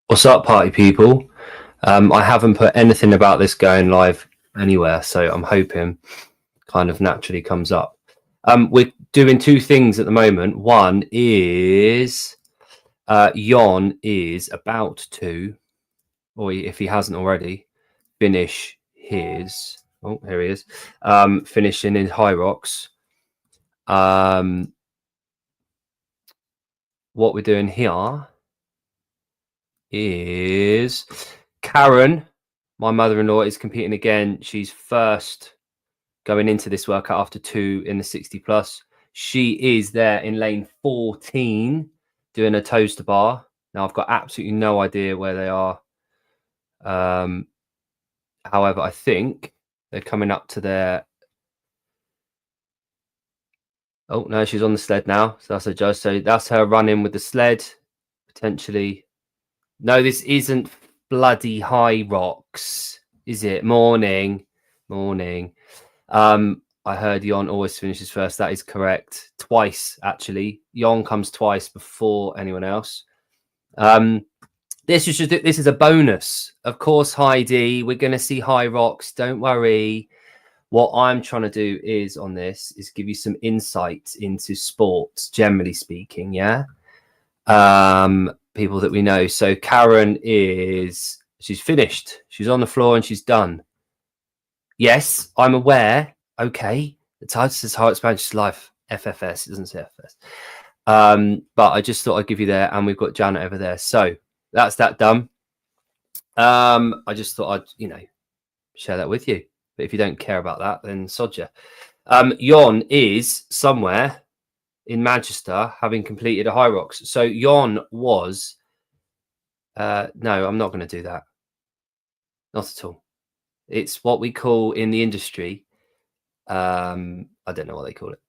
What's up, party people? I haven't put anything about this going live anywhere, so I'm hoping kind of naturally comes up. We're doing two things at the moment. One is Jon is about to, or if he hasn't already, finish his. Oh, here he is. Finishing in Hyrox. What we're doing here is Karen, my mother-in-law, is competing again. She's first going into this workout after 2 in the 60 plus. She is there in lane 14 doing a toes to bar. Now I've got absolutely no idea where they are. However, I think they're coming up to their. Oh no, she's on the sled now. So that's a judge. So that's her running with the sled. Potentially. No, this isn't bloody Hyrox, is it? Morning. I heard Jon always finishes first. That is correct. Twice, actually. Jon comes twice before anyone else. This is a bonus. Of course, Heidi, we're going to see Hyrox. Don't worry. What I'm trying to do is on this is give you some insight into sports, generally speaking. Yeah. People that we know. So Karen she's finished. She's on the floor and she's done. Yes, I'm aware. Okay. The title says Hyrox Manchester Life FFS. It doesn't say FFS. But I just thought I'd give you there, and we've got Janet over there. So that's that done. I just thought I'd, share that with you. But if you don't care about that, then sod ya. Jon is somewhere in Manchester having completed a Hyrox. So Jon was no, I'm not going to do that. Not at all. It's what we call in the industry. I don't know what they call it.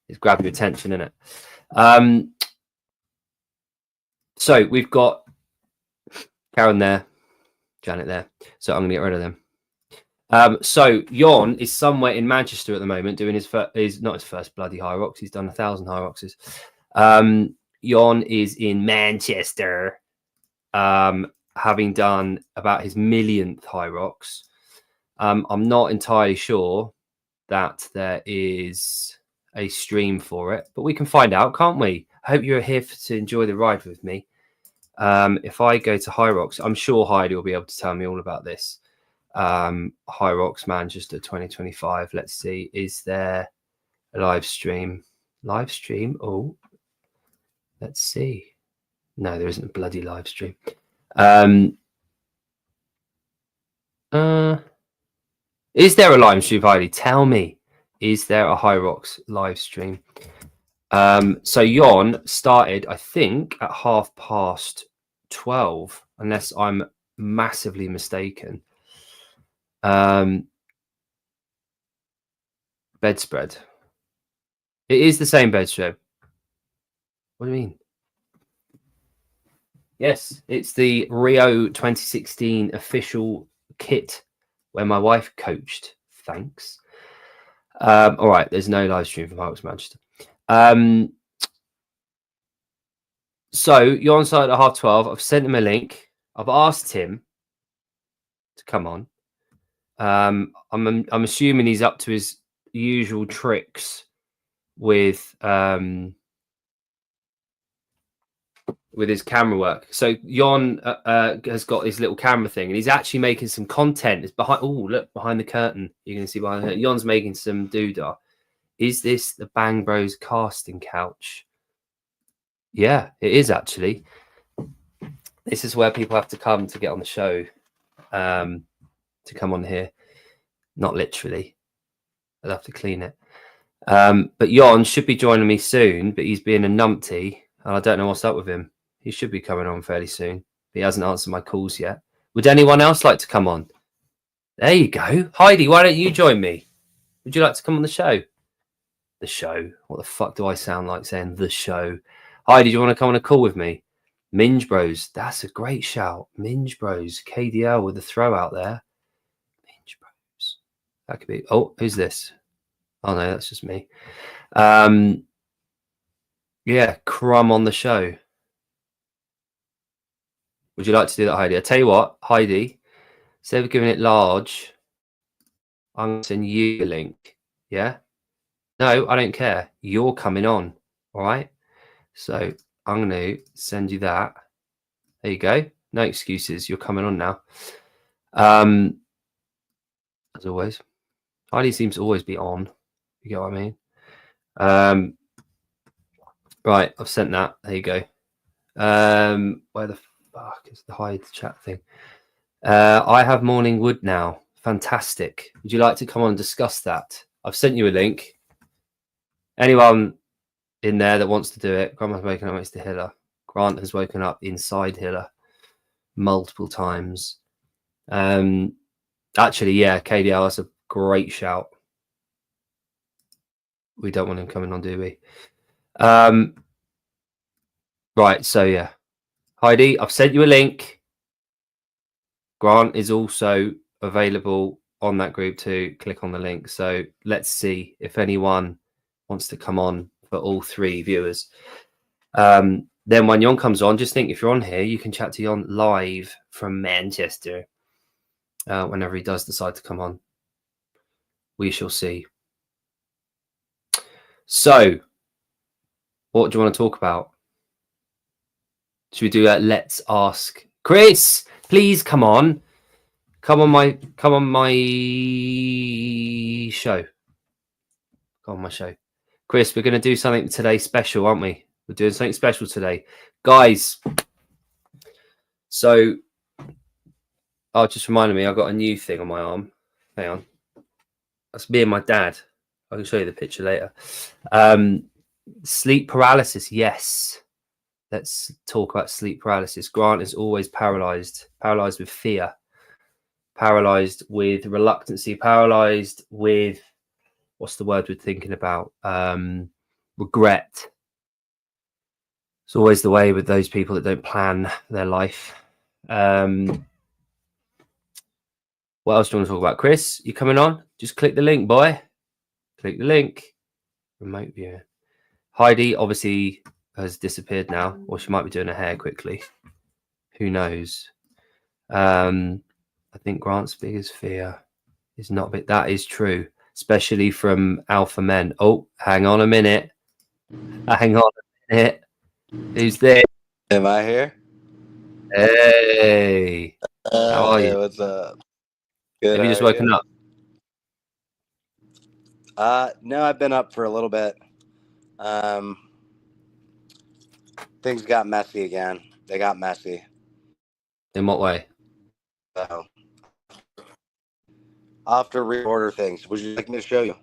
It's grab your attention, isn't it? So we've got Karen there, Janet there. So I'm going to get rid of them. So Jon is somewhere in Manchester at the moment doing not his first bloody Hyrox. He's done 1,000 Hyroxes. Jon is in Manchester, having done about his millionth Hyrox. I'm not entirely sure that there is a stream for it, but we can find out, can't we? I hope you're here to enjoy the ride with me. If I go to Hyrox, I'm sure Heidi will be able to tell me all about this. Hyrox Manchester 2025. Let's see. Is there a live stream? Oh, let's see. No, there isn't a bloody live stream. Is there a live stream, Heidi? Tell me. Is there a Hyrox live stream? So Jon started, I think, at 12:30, unless I'm massively mistaken. Bedspread. It is the same bedspread. What do you mean? Yes, it's the Rio 2016 official kit where my wife coached. Thanks. All right, there's no live stream from Hyrox Manchester. So Jon started at 12:30. I've sent him a link. I've asked him to come on. I'm assuming he's up to his usual tricks with his camera work. So Jon has got his little camera thing, and he's actually making some content. It's behind. Oh, look behind the curtain. You can see behind the Jon's making some doodah. Is this the Bang Bros casting couch? Yeah, it is actually. This is where people have to come to get on the show. To come on here, not literally. I'll have to clean it. But Jon should be joining me soon, but he's being a numpty, and I don't know what's up with him. He should be coming on fairly soon. He hasn't answered my calls yet. Would anyone else like to come on? There you go. Heidi, why don't you join me? Would you like to come on the show? The show? What the fuck do I sound like saying the show? Heidi, do you want to come on a call with me? Minge Bros. That's a great shout. Minge Bros. KDL with the throw out there. Minge Bros. That could be... Oh, who's this? Oh, no, that's just me. Yeah, Crume on the show. Would you like to do that, Heidi? I tell you what, Heidi, instead of giving it large, I'm going to send you a link. Yeah? No, I don't care. You're coming on. All right? So I'm going to send you that. There you go. No excuses. You're coming on now. As always. Heidi seems to always be on. You get what I mean? Right, I've sent that. There you go. Where the fuck is the hide chat thing? I have morning wood now. Fantastic. Would you like to come on and discuss that? I've sent you a link. Anyone in there that wants to do it? Grandma's waking up next to Hiller. Grant has woken up inside Hiller multiple times. Actually, yeah, KDL, that's a great shout. We don't want him coming on, do we? Right, so yeah. Heidi, I've sent you a link. Grant is also available on that group too. Click on the link. So let's see if anyone wants to come on for all 3 viewers. Then when Jon comes on, just think if you're on here, you can chat to Jon live from Manchester whenever he does decide to come on. We shall see. So, what do you want to talk about? Should we do a let's ask Chris? Please come on. Come on my show. Come on my show. Chris, we're going to do something today special, aren't we? We're doing something special today. Guys, so just reminded me, I've got a new thing on my arm. Hang on. That's me and my dad. I can show you the picture later. Sleep paralysis, yes. Let's talk about sleep paralysis. Grant is always paralyzed with fear, paralyzed with reluctancy, paralyzed with, what's the word we're thinking about? Regret. It's always the way with those people that don't plan their life. What else do you want to talk about? Chris, you coming on? Just click the link, boy. Click the link. Remote viewer. Heidi obviously has disappeared now, or she might be doing her hair quickly. Who knows? I think Grant's biggest fear is not bit. That is true, especially from alpha men. Oh, hang on a minute. Hang on a minute. Who's there? Am I here? Hey. How are you? What's up? Good. Have you just woken up? No, I've been up for a little bit. Things got messy again. They got messy. In what way? So I'll have to reorder things. Would you like me to show you?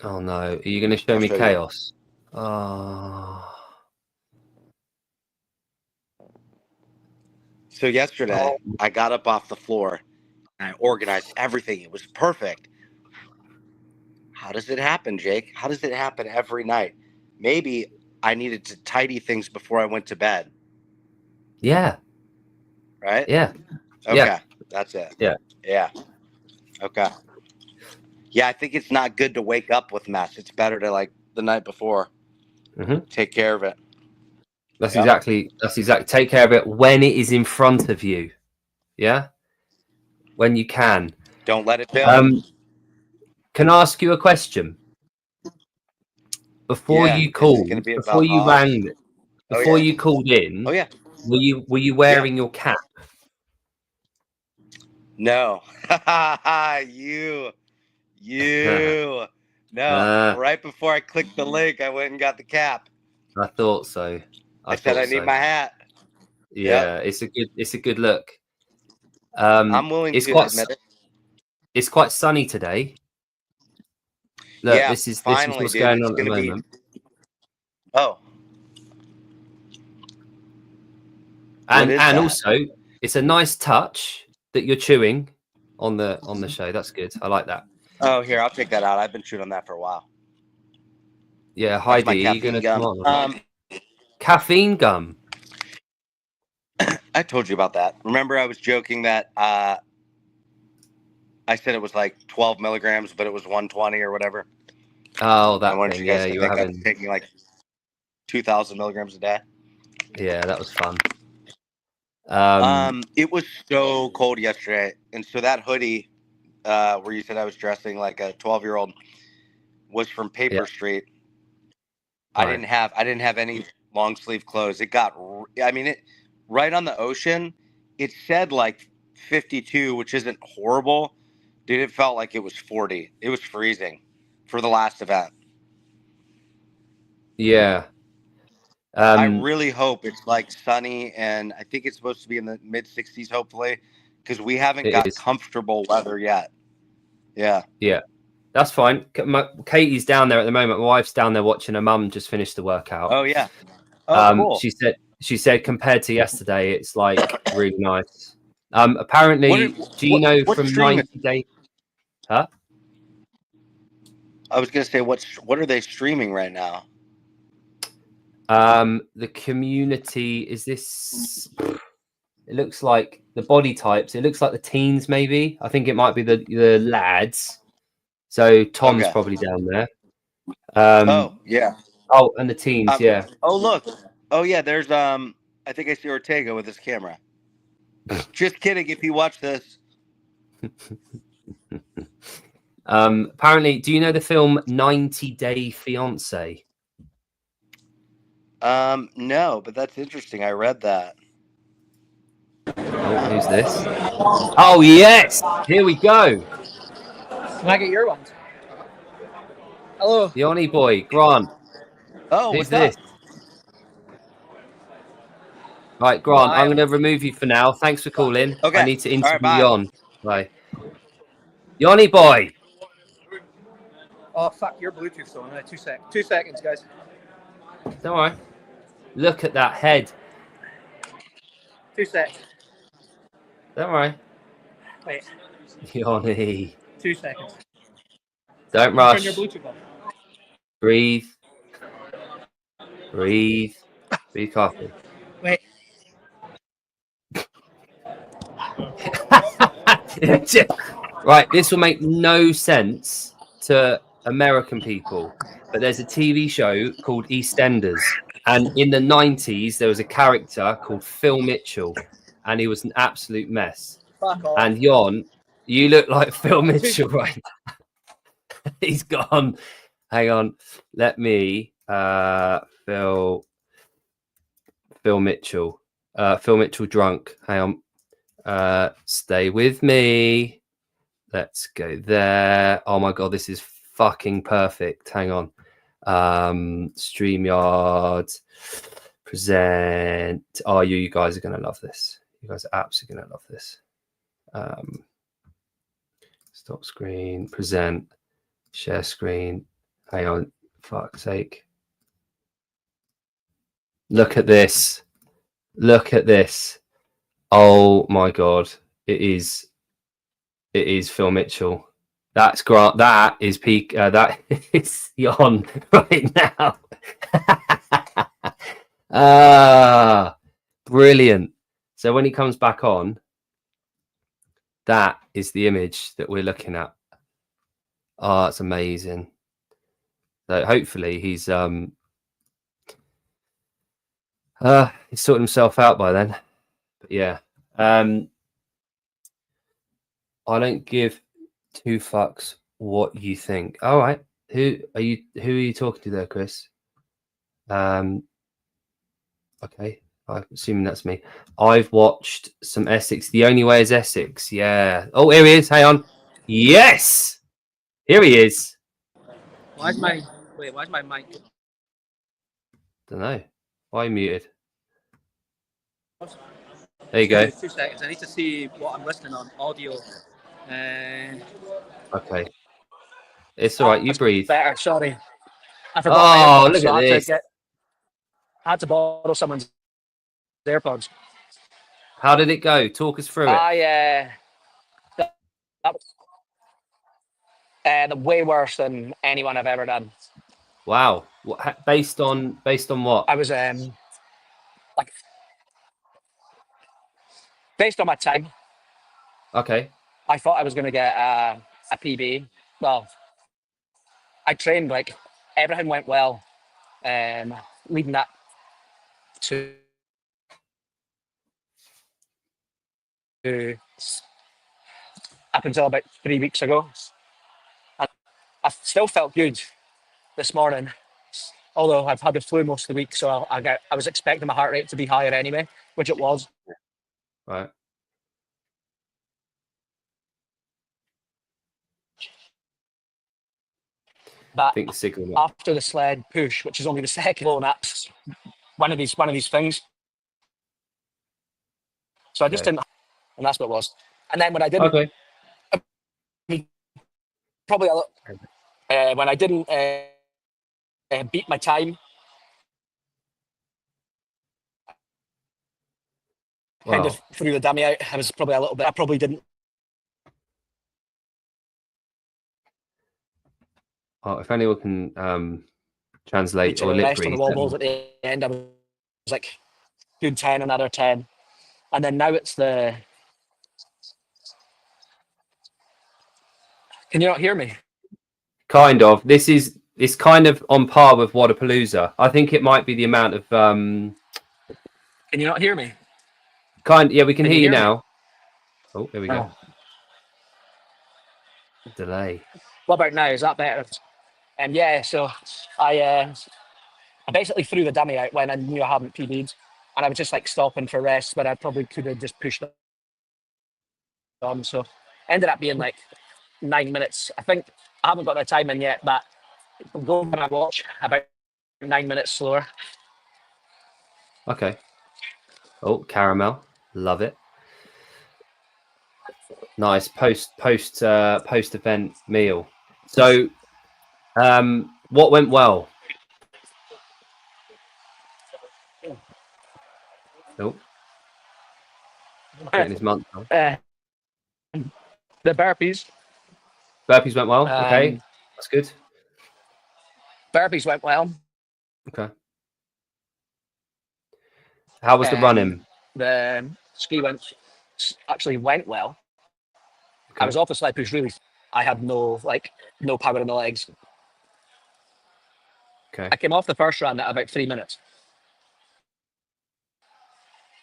Oh no. Are you going to show me chaos? Oh. So yesterday, I got up off the floor and I organized everything. It was perfect. How does it happen, Jake? How does it happen every night? Maybe I needed to tidy things before I went to bed. Yeah. Right? Yeah. Okay. Yeah. That's it. Yeah. Yeah. Okay. Yeah, I think it's not good to wake up with mess. It's better to, like, the night before, take care of it. That's exactly. Take care of it when it is in front of you. Yeah. When you can. Don't let it build. Can I ask you a question? Before you called, before you rang, before you called in. Oh yeah. Were you wearing your cap? No. You. No. Right before I clicked the link, I went and got the cap. I thought so. I said I need my hat. Yeah, it's a good look. I'm willing to admit it. It's quite sunny today. Look, yeah, this is finally, what's dude, going on at the moment. Oh. And also, it's a nice touch that you're chewing on the show. That's good. I like that. Oh, here, I'll take that out. I've been chewing on that for a while. Yeah, Heidi, are you going to come on? Caffeine gum. I told you about that. Remember, I was joking that I said it was like 12 milligrams, but it was 120 or whatever. Oh, that thing. Yeah, you were having taking like 2,000 milligrams a day. Yeah, that was fun. It was so cold yesterday, and so that hoodie, where you said I was dressing like a 12-year-old, was from Yeah. Paper Street. Right. I didn't have any long sleeve clothes. It got, I mean, it right on the ocean. It said like 52, which isn't horrible. Dude, it felt like it was 40. It was freezing for the last event. Yeah. I really hope it's like sunny, and I think it's supposed to be in the mid 60s, hopefully, because we haven't It got is. comfortable weather yet. Yeah. Yeah. That's fine. Katie's down there at the moment. My wife's down there watching her mum just finish the workout. Oh yeah. Oh, cool. She said compared to yesterday, it's like really nice. Apparently Gino what from stream 90 Day. Huh? I was gonna say what are they streaming right now? The community is this. It looks like the body types. It looks like the teens, maybe. I think it might be the lads. So Tom's probably down there. Oh yeah. Oh, and the teens, yeah. Oh look. Oh yeah. There's I think I see Ortega with his camera. Just kidding. If you watch this. Apparently, do you know the film 90 Day Fiance? No, but that's interesting. I read that. Oh, who's this? Oh, yes. Here we go. Can I get your ones? Hello. The Oni boy, Grant. Oh, Who's what's this? up? Right, Grant, Hi. I'm going to remove you for now. Thanks for calling. Okay. I need to All right, interview bye. Yon. Bye. Yoni boy. Oh fuck, your Bluetooth's on. 2 seconds, guys. Don't worry. Look at that head. 2 seconds. Don't worry. Wait. Yoni. 2 seconds. Don't Turn rush. your Bluetooth off. Breathe. Breathe. Breathe carefully. Wait. Right, this will make no sense to American people, but there's a TV show called EastEnders, and in the 90s there was a character called Phil Mitchell, and he was an absolute mess. Fuck off. And Yon, you look like Phil Mitchell right now. He's gone. Hang on, let me Phil Mitchell. Phil Mitchell drunk. Hang on. Stay with me. Let's go there. Oh my god, this is fucking perfect. Hang on. StreamYard. Present. Oh, you guys are gonna love this. You guys are absolutely gonna love this. Stop screen. Present. Share screen. Hang on. Fuck's sake. Look at this. Look at this. Oh my god. It is Phil Mitchell. That's Grant. That is peak. That is Yon right now. Brilliant. So when he comes back on, that is the image that we're looking at. Oh, it's amazing. So hopefully he's sorted himself out by then. But yeah. I don't give two fucks what you think. All right. Who are you talking to there, Chris? Okay. I'm assuming that's me. I've watched some Essex. The Only Way is Essex. Yeah. Oh, here he is. Hang on. Yes. Here he is. Why's my mic? Don't know. Why are you muted? There you go. 2 seconds. I need to see what I'm listening on. Audio. Okay. It's all right. You breathe. Better. Sorry. I forgot Oh, my AirPods, look so at this. I had to borrow someone's AirPods. How did it go? Talk us through it. That was way worse than anyone I've ever done. Wow. Based on what? I was like based on my time. Okay. I thought I was going to get a PB. Well, I trained like everything went well, leading that to up until about 3 weeks ago. And I still felt good this morning, although I've had the flu most of the week, so I was expecting my heart rate to be higher anyway, which it was. Right. But I think the signal. after the sled push, which is only the second blown up, one of these things. So I just didn't, and that's what it was. And then when I didn't, Okay. probably when I didn't beat my time, kind Wow. of threw the dummy out. I was probably a little bit. I probably didn't. Oh, if anyone can translate or lip Rest on the read. wall balls at the end. I was like, good 10, another 10, and then now it's the. Can you not hear me? Kind of. It's kind of on par with Wadapalooza. I think it might be the amount of Can you not hear me? Yeah, we can hear you me? now. Oh, there we go. Oh. Delay. What about now? Is that better? And yeah, so I basically threw the dummy out when I knew I hadn't PB'd, and I was just like stopping for rest, but I probably could have just pushed on. So ended up being like 9 minutes. I think I haven't got the time in yet, but I'm going when I watch about 9 minutes slower. Okay. Oh, caramel. Love it. Nice post event meal. So what went well? Oh, getting his month on. The burpees. Burpees went well. Okay, that's good. Burpees went well. Okay. How was the running? The ski actually went well. Okay. I was off the sled push really. I had no power in the legs. Okay. I came off the first run at about 3 minutes.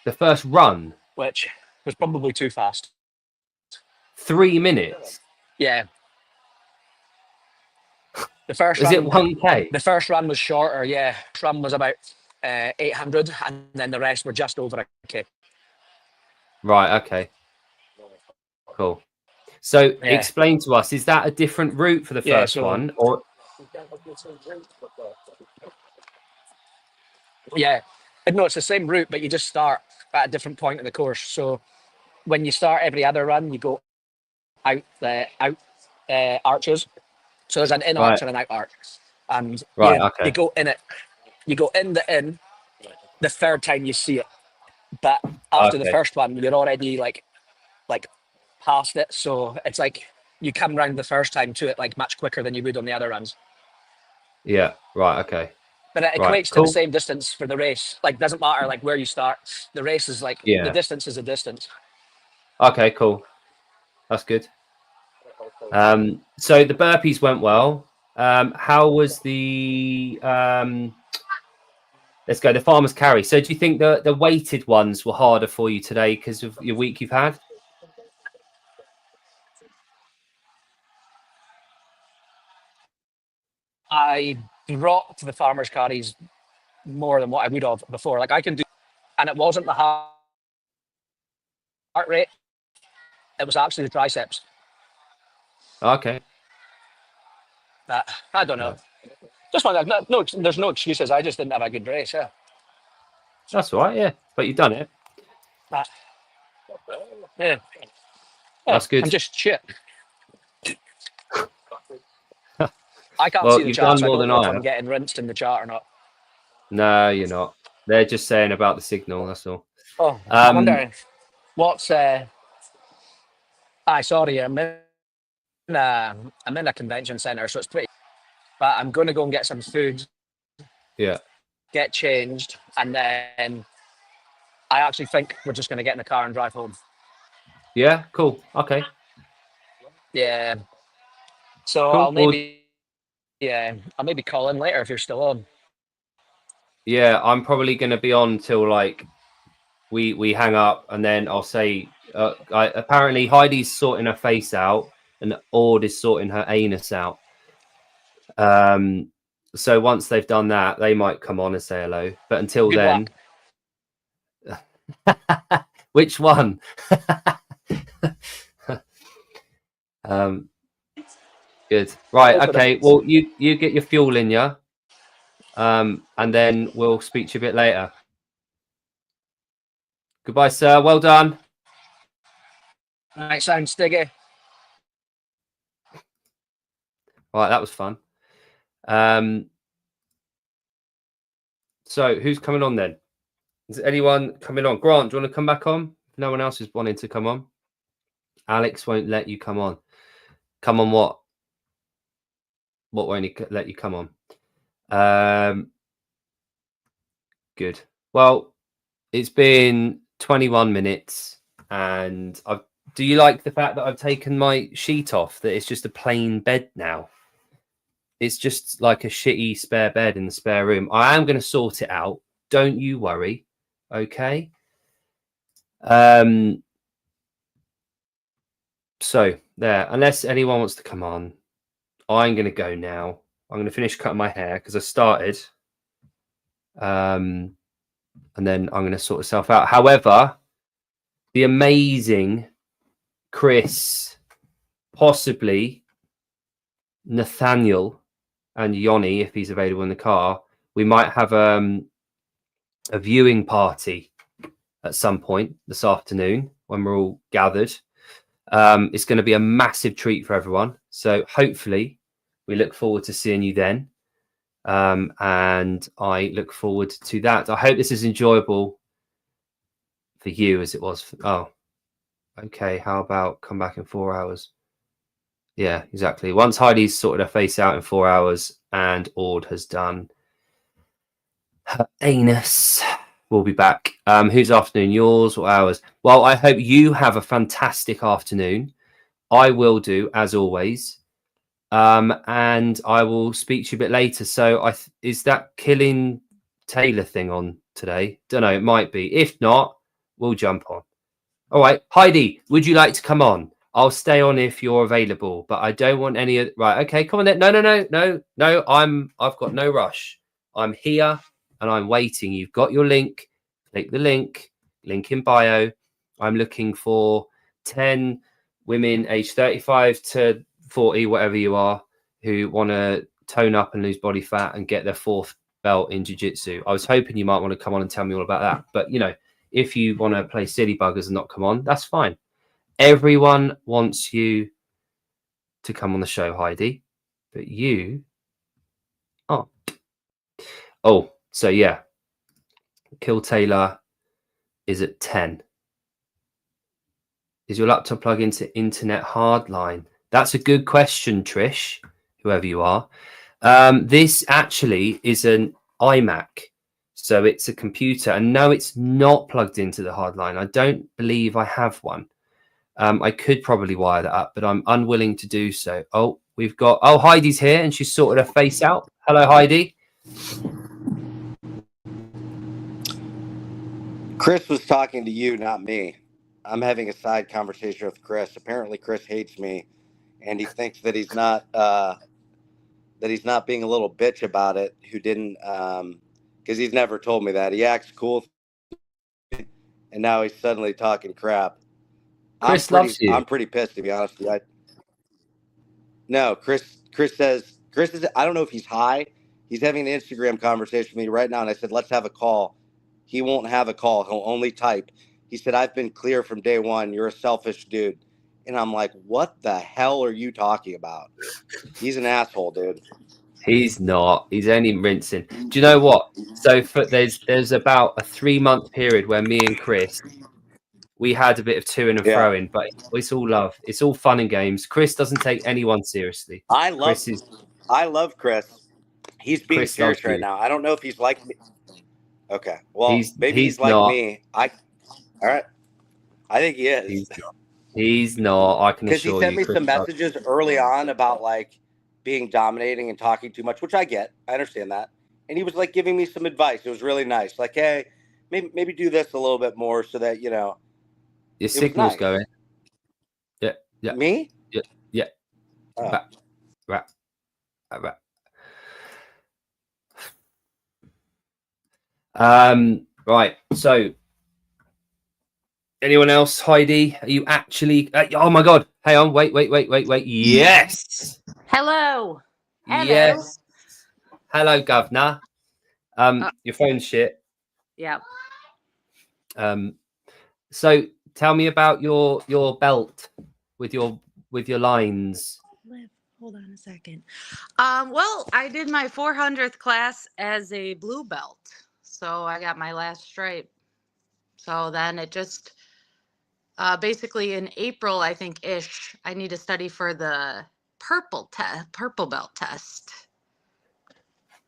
The first run, which was probably too fast. 3 minutes. Yeah. The first Is run, it 1K? The first run was shorter. Yeah, first run was about 800, and then the rest were just over a K. Right. Okay. Cool. So explain to us: is that a different route for the first one, or? Yeah, no, it's the same route, but you just start at a different point in the course. So when you start every other run, you go out arches. So there's an in arch and an out arch, and you go in it. You go in the third time you see it, but after the first one, you're already like past it. So it's like you come round the first time to it like much quicker than you would on the other runs. Yeah. Right. Okay. But it equates to the same distance for the race. Like, doesn't matter like where you start. The race is like the distance is a distance. Okay. Cool. That's good. So the burpees went well. How was the let's go the farmer's carry? So do you think the weighted ones were harder for you today because of your week you've had? I dropped the farmer's carries more than what I would have before. Like I can do, and it wasn't the heart rate. It was actually the triceps. Okay. I don't know. Just one. No, there's no excuses. I just didn't have a good race. Yeah. That's all right. Yeah, but you've done it. Yeah. That's good. I'm just shit. I can't Well, see the you've chart, done so I more don't than know I if have. I'm getting rinsed in the chart or not. No, you're not. They're just saying about the signal. That's all. Oh, I wonder what's. Sorry, I'm in a convention center, so it's pretty. But I'm going to go and get some food. Yeah. Get changed, and then I actually think we're just going to get in the car and drive home. Yeah. Cool. Okay. Yeah. So cool. I'll maybe call in later if you're still on. Yeah, I'm probably going to be on till like we hang up, and then I'll say, apparently Heidi's sorting her face out, and Ord is sorting her anus out. So once they've done that, they might come on and say hello. But until Good then, luck. which one? Good. Right. Okay. Well, you get your fuel in, yeah. And then we'll speak to you a bit later. Goodbye, sir. Well done. All right, sounds stiggy. Right, that was fun. So who's coming on then? Is anyone coming on? Grant, do you want to come back on? No one else is wanting to come on. Alex won't let you come on. Come on what? What won't he let you come on? Good. Well, it's been 21 minutes, and do you like the fact that I've taken my sheet off? That it's just a plain bed now. It's just like a shitty spare bed in the spare room. I am going to sort it out. Don't you worry. Okay. So there, unless anyone wants to come on, I'm going to go now. I'm going to finish cutting my hair because I started. And then I'm going to sort myself out. However, the amazing Chris, possibly Nathaniel, and Yoni, if he's available in the car, we might have a viewing party at some point this afternoon when we're all gathered. It's going to be a massive treat for everyone. So hopefully we look forward to seeing you then. And I look forward to that. I hope this is enjoyable for you as it was. Okay. How about come back in 4 hours? Yeah, exactly. Once Heidi's sorted her face out in 4 hours and Ord has done her anus, we'll be back. Whose afternoon? Yours or ours? Well, I hope you have a fantastic afternoon. I will do, as always. And I will speak to you a bit later. So is that Killing Taylor thing on today? Don't know. It might be. If not, we'll jump on. All right. Heidi, would you like to come on? I'll stay on if you're available, but I don't want any. Right. Okay. Come on then. No. I've got no rush. I'm here and I'm waiting. You've got your link. Click the link in bio. I'm looking for 10 women aged 35 to 40, whatever you are, who want to tone up and lose body fat and get their 4th belt in jiu-jitsu. I was hoping you might want to come on and tell me all about that. But, if you want to play silly buggers and not come on, that's fine. Everyone wants you to come on the show, Heidi, but you aren't. Oh, so yeah. Kill Taylor is at 10. Is your laptop plugged into internet hardline? That's a good question, Trish, whoever you are. This actually is an iMac. So it's a computer. And no, it's not plugged into the hardline. I don't believe I have one. I could probably wire that up, but I'm unwilling to do so. Oh, Heidi's here and she's sorted her face out. Hello, Heidi. Chris was talking to you, not me. I'm having a side conversation with Chris. Apparently, Chris hates me, and he thinks that he's not being a little bitch about it. Who didn't? Because he's never told me that. He acts cool, and now he's suddenly talking crap. Chris loves you. I'm pretty pissed, to be honest with you. No, Chris says is. I don't know if he's high. He's having an Instagram conversation with me right now, and I said, let's have a call. He won't have a call. He'll only type. He said, I've been clear from day one. You're a selfish dude. And I'm like, what the hell are you talking about? He's an asshole, dude. He's not. He's only rinsing. Do you know what? So there's about a 3-month period where me and Chris, we had a bit of to and fro-in, but it's all love. It's all fun and games. Chris doesn't take anyone seriously. I love Chris. He's being serious right now. I don't know if he's like me. Okay. Well, maybe he's like me. All right. I think he is. He's not. I can assure you. Because he sent me some messages early on about like being dominating and talking too much, which I get. I understand that. And he was like giving me some advice. It was really nice. Like, hey, maybe do this a little bit more so that Your it was signal's nice. going. Yeah. Me? Yeah. Oh. Right. Right. So, anyone else? Heidi, are you actually? Oh my God! Hang on. Wait. Yes. Hello. Yes. Hello, governor. Your phone's shit. Yeah. So tell me about your belt with your lines. Hold on a second. Well, I did my 400th class as a blue belt. So I got my last stripe. So then it just basically in April, I think ish, I need to study for the purple belt test.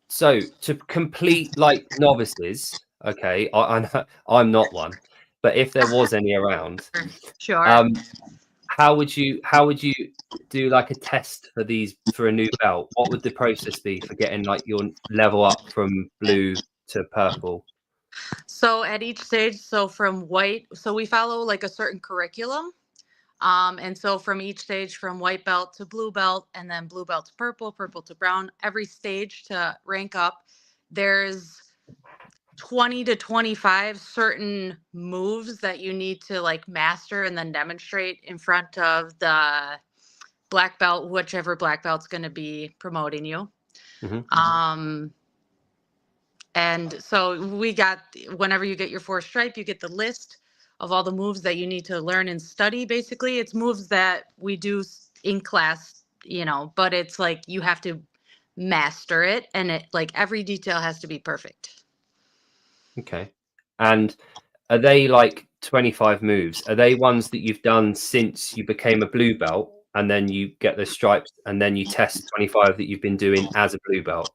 So to complete like novices, okay, I'm not one, but if there was any around, Sure. how would you do like a test for a new belt? What would the process be for getting like your level up from blue to purple? So at each stage, so from white, so we follow like a certain curriculum. And so from each stage, from white belt to blue belt, and then blue belt to purple, purple to brown, every stage to rank up, there's 20 to 25 certain moves that you need to like master and then demonstrate in front of the black belt, whichever black belt's going to be promoting you. Mm-hmm. And so whenever you get your 4th stripe, you get the list of all the moves that you need to learn and study. Basically, it's moves that we do in class, but it's like you have to master it, and it like every detail has to be perfect. Okay. And are they like 25 moves? Are they ones that you've done since you became a blue belt and then you get the stripes and then you test 25 that you've been doing as a blue belt?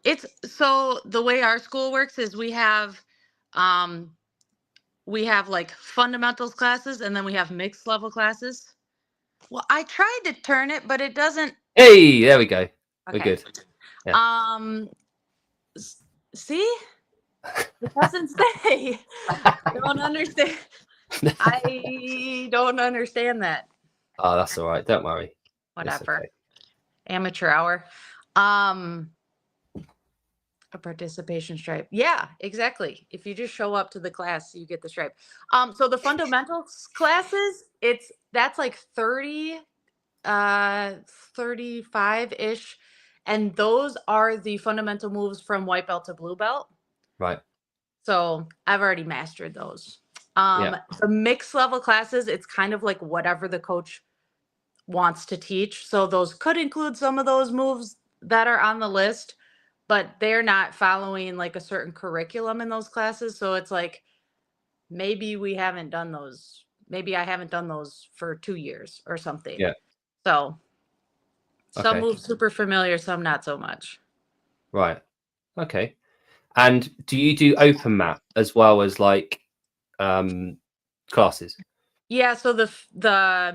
It's so the way our school works is we have like fundamentals classes, and then we have mixed level classes. Well, I tried to turn it, but it doesn't. Hey, there we go. We're Okay. good. Yeah. See? It doesn't say. Don't understand. I don't understand that. Oh, that's all right. Don't worry. Whatever. Okay. Amateur hour. A participation stripe. Yeah, exactly. If you just show up to the class, you get the stripe. So the fundamentals classes, that's like 30, 35-ish. And those are the fundamental moves from white belt to blue belt. Right. So I've already mastered those. Yeah. The mixed level classes, it's kind of like whatever the coach wants to teach. So those could include some of those moves that are on the list, but they're not following like a certain curriculum in those classes. So it's like, maybe we haven't done those. Maybe I haven't done those for 2 years or something. Yeah. So some Okay. moves super familiar, some not so much. Right. Okay. And do you do open map as well as like classes? Yeah, so the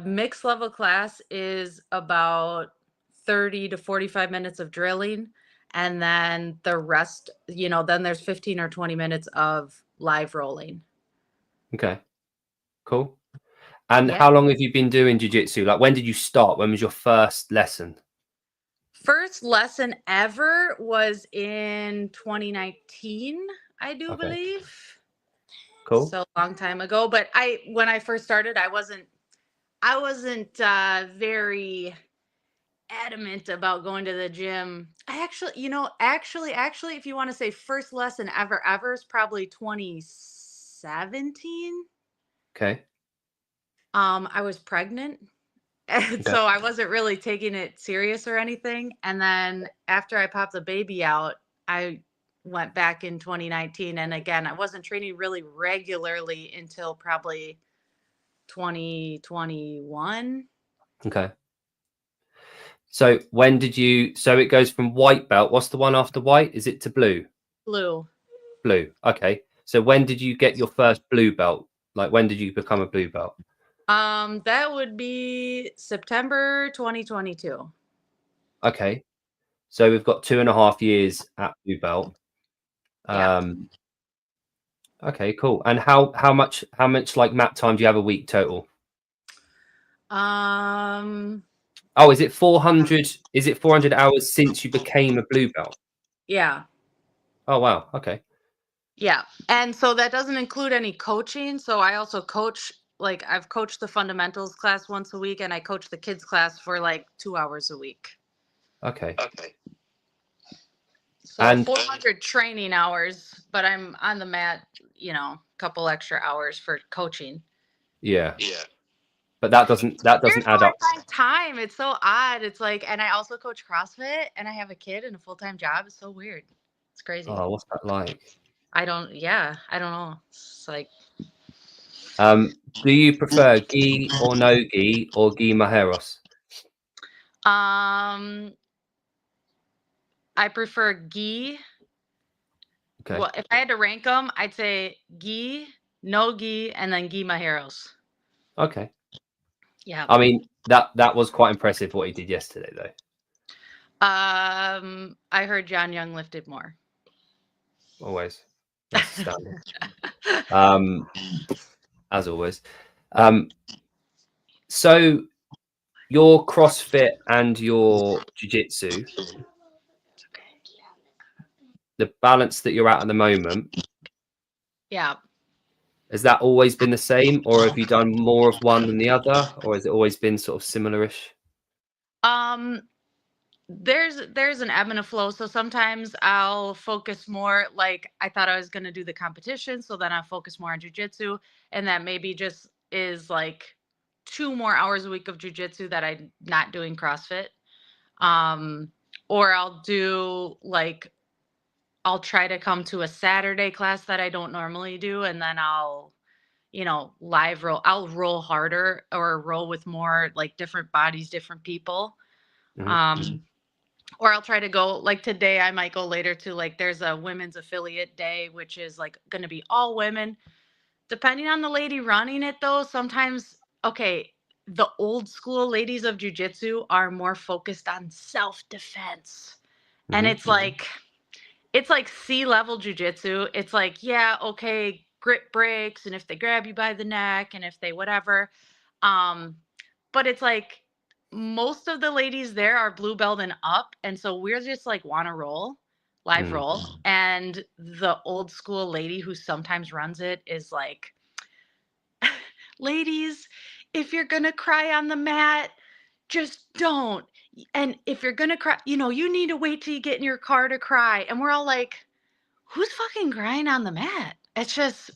mixed level class is about 30 to 45 minutes of drilling, and then the rest, then there's 15 or 20 minutes of live rolling. Okay. Cool. And Yeah. how long have you been doing jiu-jitsu? Like, when did you start? When was your first lesson? First lesson ever was in 2019, I do believe. Cool. So a long time ago, but when I first started, I wasn't very adamant about going to the gym. I actually, if you want to say first lesson ever is probably 2017. Okay. I was pregnant. And so I wasn't really taking it serious or anything. And then after I popped the baby out, I went back in 2019. And again, I wasn't training really regularly until probably 2021. Okay. So when did you, so it goes from white belt. What's the one after white? Is it to blue? Blue. Blue. Okay. So when did you get your first blue belt? Like, when did you become a blue belt? That would be September 2022. Okay. So we've got 2.5 years at blue belt. Yeah. Okay, cool. And how much like map time do you have a week total? Oh, is it 400? Is it 400 hours since you became a blue belt? Yeah. Oh wow. Okay. Yeah. And so that doesn't include any coaching. So I also coach, like I've coached the fundamentals class once a week, and I coach the kids class for like 2 hours a week. Okay. So And 400 training hours, but I'm on the mat, a couple extra hours for coaching. yeah. But that doesn't Here's add how up. I find time. It's so odd. It's like, and I also coach CrossFit, and I have a kid and a full-time job. It's so weird. It's crazy. Oh, what's that like? I don't know. It's like, do you prefer gi or no gi or gi majeros? I prefer gi. Okay. Well, if I had to rank them, I'd say gi, no gi, and then gi majeros. Okay. Yeah. I mean, that was quite impressive what he did yesterday, though. I heard John Young lifted more. Always. That's standard. As always. So your CrossFit and your jiu-jitsu, the balance that you're at the moment, Yeah. has that always been the same, or have you done more of one than the other, or has it always been sort of similar-ish? There's an ebb and a flow. So sometimes I'll focus more, like I thought I was going to do the competition, so then I'll focus more on jujitsu, and that maybe just is like 2 more hours a week of jujitsu that I'm not doing CrossFit. Or I'll try to come to a Saturday class that I don't normally do, and then I'll live roll. I'll roll harder or roll with more like different bodies, different people. Mm-hmm. Or I'll try to go, like today I might go later to, like, there's a women's affiliate day, which is like going to be all women. Depending on the lady running it though, sometimes, okay, the old school ladies of jujitsu are more focused on self-defense. And Mm-hmm. it's like C-level jujitsu. It's like, yeah, okay, grip breaks, and if they grab you by the neck and if they whatever. But it's like most of the ladies there are blue belt and up, and so we're just like want to roll, live roll. And the old school lady who sometimes runs it is like, ladies, if you're gonna cry on the mat, just don't. And if you're gonna cry, you need to wait till you get in your car to cry. And we're all like, who's fucking crying on the mat? It's just,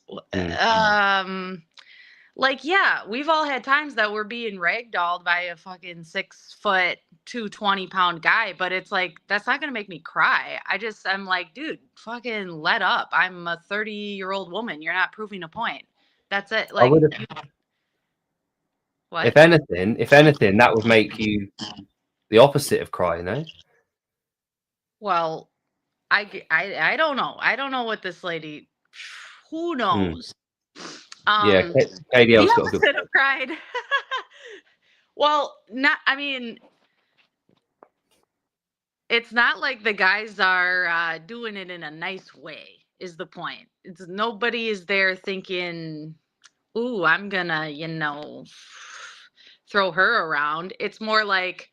like, yeah, we've all had times that we're being ragdolled by a fucking 6 foot, 220-pound guy, but it's like, that's not gonna make me cry. I'm like, dude, fucking let up. I'm a 30-year-old woman. You're not proving a point. That's it. I Like, would have, what? if anything, that would make you the opposite of crying, eh? Well, I don't know. I don't know what this lady. Who knows? Yeah, The KDL's got a good opposite of cried. Well, not. I mean, it's not like the guys are doing it in a nice way. Is the point? It's nobody is there thinking, "Ooh, I'm gonna, throw her around." It's more like,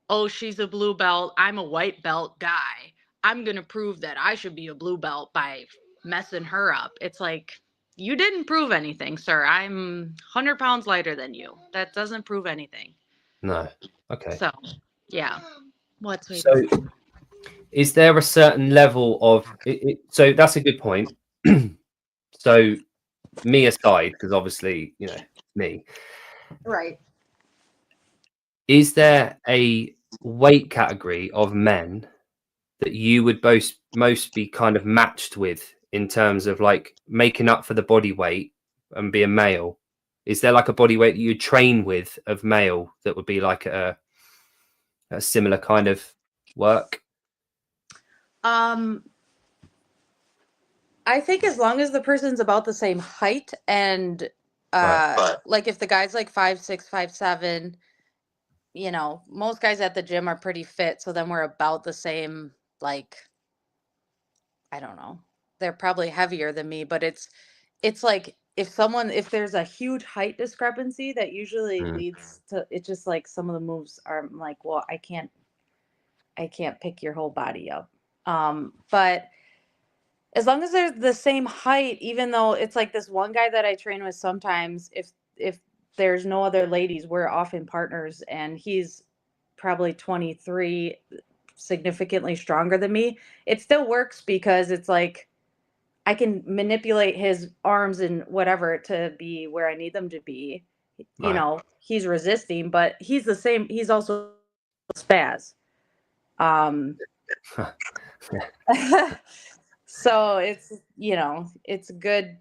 oh, she's a blue belt. I'm a white belt guy. I'm going to prove that I should be a blue belt by messing her up. It's like, you didn't prove anything, sir. I'm 100 pounds lighter than you. That doesn't prove anything. No. Okay. So, yeah. What, sweetie? So, is there a certain level of it? So that's a good point. So, me aside, because obviously, me. Right. Is there a weight category of men that you would most be kind of matched with in terms of like making up for the body weight and being male? Is there like a body weight that you train with of male that would be like a similar kind of work? I think as long as the person's about the same height and Right. like if the guy's like 5'6", 5'7", most guys at the gym are pretty fit, so then we're about the same, like, I don't know. They're probably heavier than me, but it's like if there's a huge height discrepancy, that usually leads to, it's just like some of the moves are like, well, I can't pick your whole body up. But as long as they're the same height, even though it's like this one guy that I train with, sometimes if there's no other ladies, we're often partners, and he's probably 23, significantly stronger than me. It still works because it's like I can manipulate his arms and whatever to be where I need them to be. You Right. know, he's resisting, but he's the same. He's also spaz. So it's, you know, it's good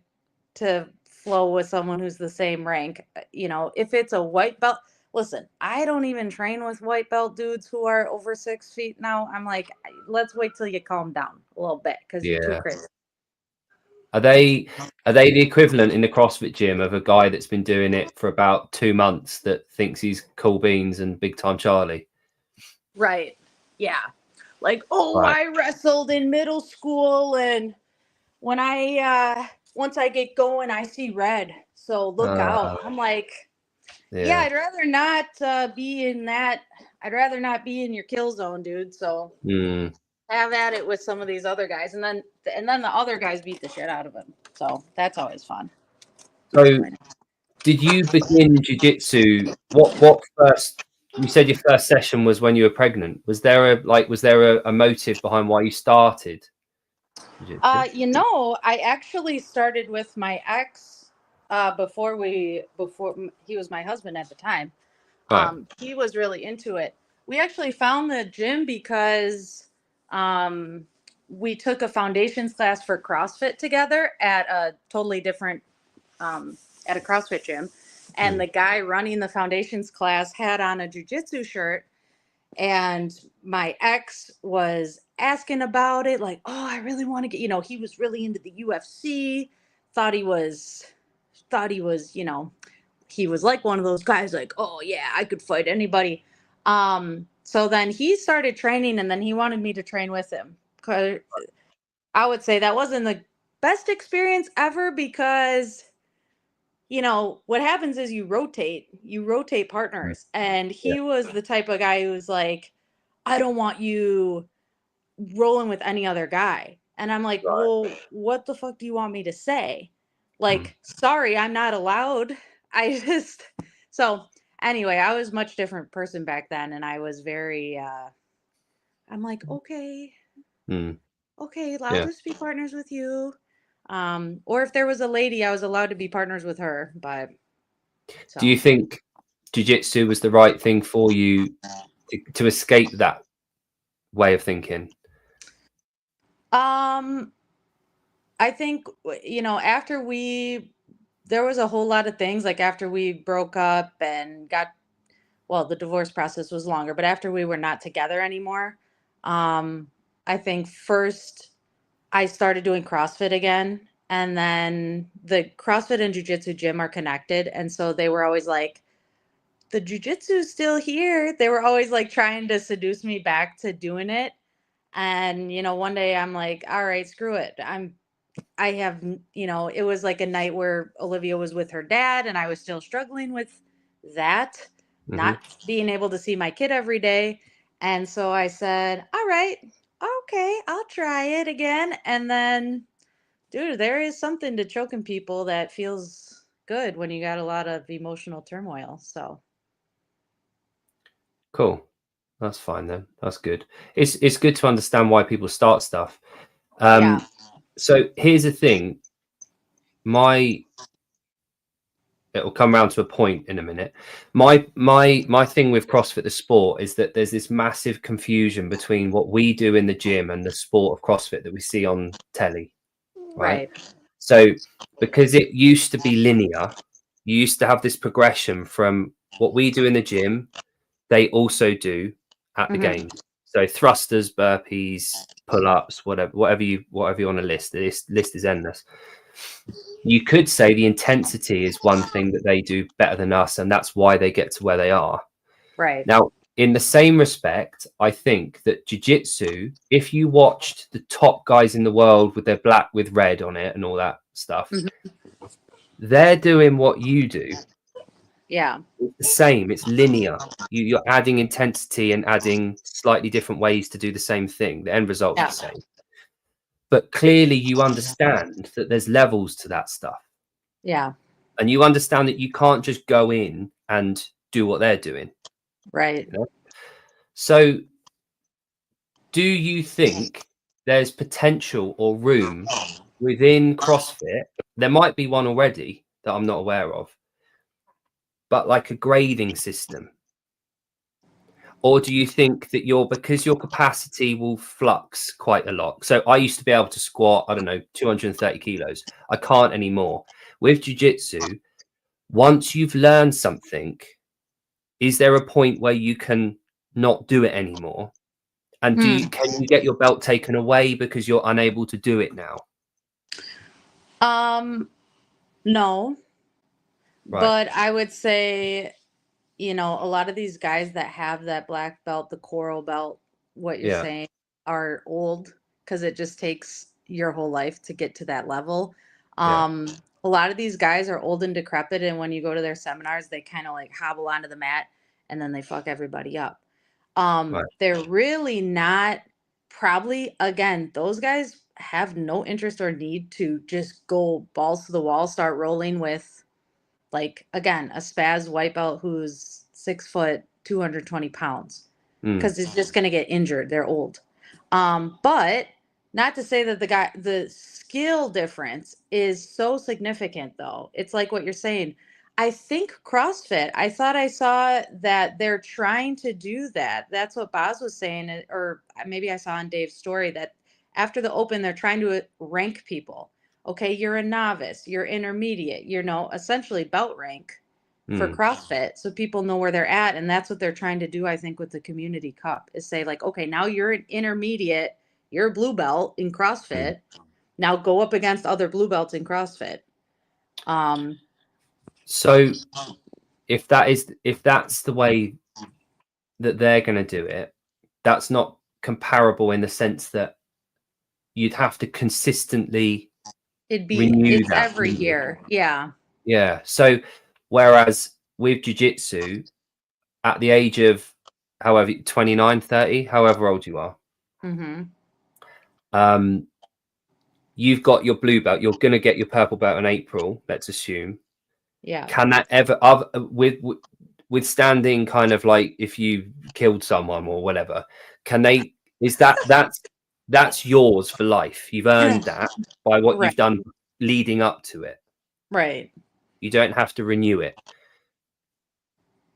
to flow with someone who's the same rank. You know, if it's a white belt, listen, I don't even train with white belt dudes who are over 6 feet now. I'm like, let's wait till you calm down a little bit because you're too crazy. Are they the equivalent in the CrossFit gym of a guy that's been doing it for about 2 months that thinks he's cool beans and big time Charlie? Right. Yeah. Like, I wrestled in middle school, and when I once I get going, I see red. So look out. I'm like, yeah, I'd rather not be in that. I'd rather not be in your kill zone, dude. So have at it with some of these other guys, and then the other guys beat the shit out of him. So that's always fun. So did you begin jiu-jitsu? What first? You said your first session was when you were pregnant. Was there a motive behind why you started jiu-jitsu? You know, I actually started with my ex before he was my husband at the time. Right. He was really into it. We actually found the gym because we took a foundations class for CrossFit together at a totally different at a CrossFit gym, and the guy running the foundations class had on a jiu-jitsu shirt, and my ex was asking about it, like, oh, I really want to get, you know, he was really into the UFC, thought he was, you know, he was like one of those guys, like, oh yeah, I could fight anybody. So then he started training, and then he wanted me to train with him. I would say that wasn't the best experience ever because, you know, what happens is you rotate partners. And he was the type of guy who was like, I don't want you rolling with any other guy. And I'm like, well, what the fuck do you want me to say? Like, sorry, I'm not allowed. So anyway, I was a much different person back then. And I was very, I'm like, okay, I'll just be partners with you. Or if there was a lady, I was allowed to be partners with her. But do you think jiu-jitsu was the right thing for you to escape that way of thinking? I think, you know, there was a whole lot of things, like after we broke up and the divorce process was longer, but after we were not together anymore, I think first I started doing CrossFit again, and then the CrossFit and jiu-jitsu gym are connected. And so they were always like, the jiu-jitsu is still here. They were always like trying to seduce me back to doing it. And, you know, one day I'm like, all right, screw it. I have, you know, it was like a night where Olivia was with her dad, and I was still struggling with that, not being able to see my kid every day. And so I said, all right, okay, I'll try it again. And then, dude, there is something to choking people that feels good when you got a lot of emotional turmoil. So cool. That's fine then. That's good. It's good to understand why people start stuff. So here's the thing. It'll come round to a point in a minute. My thing with CrossFit, the sport, is that there's this massive confusion between what we do in the gym and the sport of CrossFit that we see on telly. Right. So because it used to be linear, you used to have this progression from what we do in the gym, they also do at the games. So thrusters, burpees, pull-ups, whatever you want to list. This list is endless. You could say the intensity is one thing that they do better than us, and that's why they get to where they are. Right. Now, in the same respect, I think that jiu-jitsu, if you watched the top guys in the world with their black with red on it and all that stuff, they're doing what you do. Yeah. It's the same. It's linear. You're adding intensity and adding slightly different ways to do the same thing. The end result's Yeah. the same. But clearly you understand that there's levels to that stuff. Yeah. And you understand that you can't just go in and do what they're doing. Right. You know? So do you think there's potential or room within CrossFit? There might be one already that I'm not aware of, but like a grading system. Or do you think that because your capacity will flux quite a lot? So I used to be able to squat, I don't know, 230 kilos. I can't anymore. With jiu-jitsu, once you've learned something, is there a point where you can not do it anymore? And can you get your belt taken away because you're unable to do it now? No. Right. But I would say, a lot of these guys that have that black belt, the coral belt, what you're Yeah. saying, are old because it just takes your whole life to get to that level. Yeah. A lot of these guys are old and decrepit, and when you go to their seminars, they kind of like hobble onto the mat and then they fuck everybody up. Right. They're really not, probably, again, those guys have no interest or need to just go balls to the wall, start rolling with, like, again, a spaz white belt who's 6 foot, 220 pounds, because it's just going to get injured. They're old. But not to say that the skill difference is so significant, though. It's like what you're saying. I think CrossFit, I thought I saw that they're trying to do that. That's what Boz was saying, or maybe I saw on Dave's story that after the open, they're trying to rank people. Okay, you're a novice, you're intermediate, essentially belt rank for CrossFit, so people know where they're at. And that's what they're trying to do, I think, with the Community Cup, is say, like, okay, now you're an intermediate, you're a blue belt in CrossFit. Now go up against other blue belts in CrossFit. So if that's the way that they're going to do it, that's not comparable in the sense that you'd have to consistently renew that every year. Yeah. So whereas with jiu-jitsu, at the age of however 29, 30, however old you are, you've got your blue belt, you're going to get your purple belt in April, let's assume. Yeah. Can that ever withstanding kind of like if you killed someone or whatever, that's yours for life. You've earned that by what you've done leading up to it. Right. You don't have to renew it.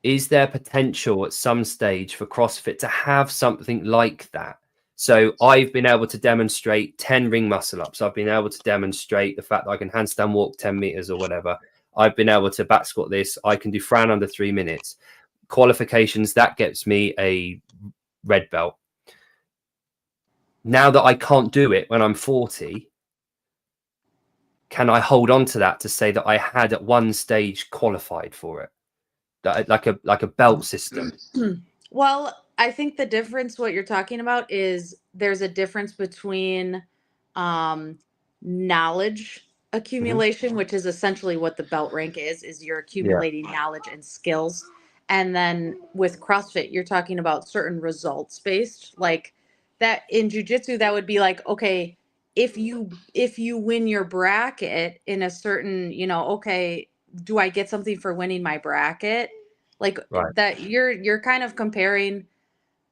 Is there potential at some stage for CrossFit to have something like that? So I've been able to demonstrate 10 ring muscle ups. I've been able to demonstrate the fact that I can handstand walk 10 meters or whatever. I've been able to back squat this. I can do Fran under 3 minutes. Qualifications, that gets me a red belt. Now that I can't do it when I'm 40, can I hold on to that to say that I had at one stage qualified for it? Like a belt system. Well, I think the difference, what you're talking about, is there's a difference between knowledge accumulation, which is essentially what the belt rank is you're accumulating knowledge and skills. And then with CrossFit, you're talking about certain results based, like that. In jiu-jitsu, that would be like, okay, if you win your bracket in a certain, okay, do I get something for winning my bracket? Like that, you're kind of comparing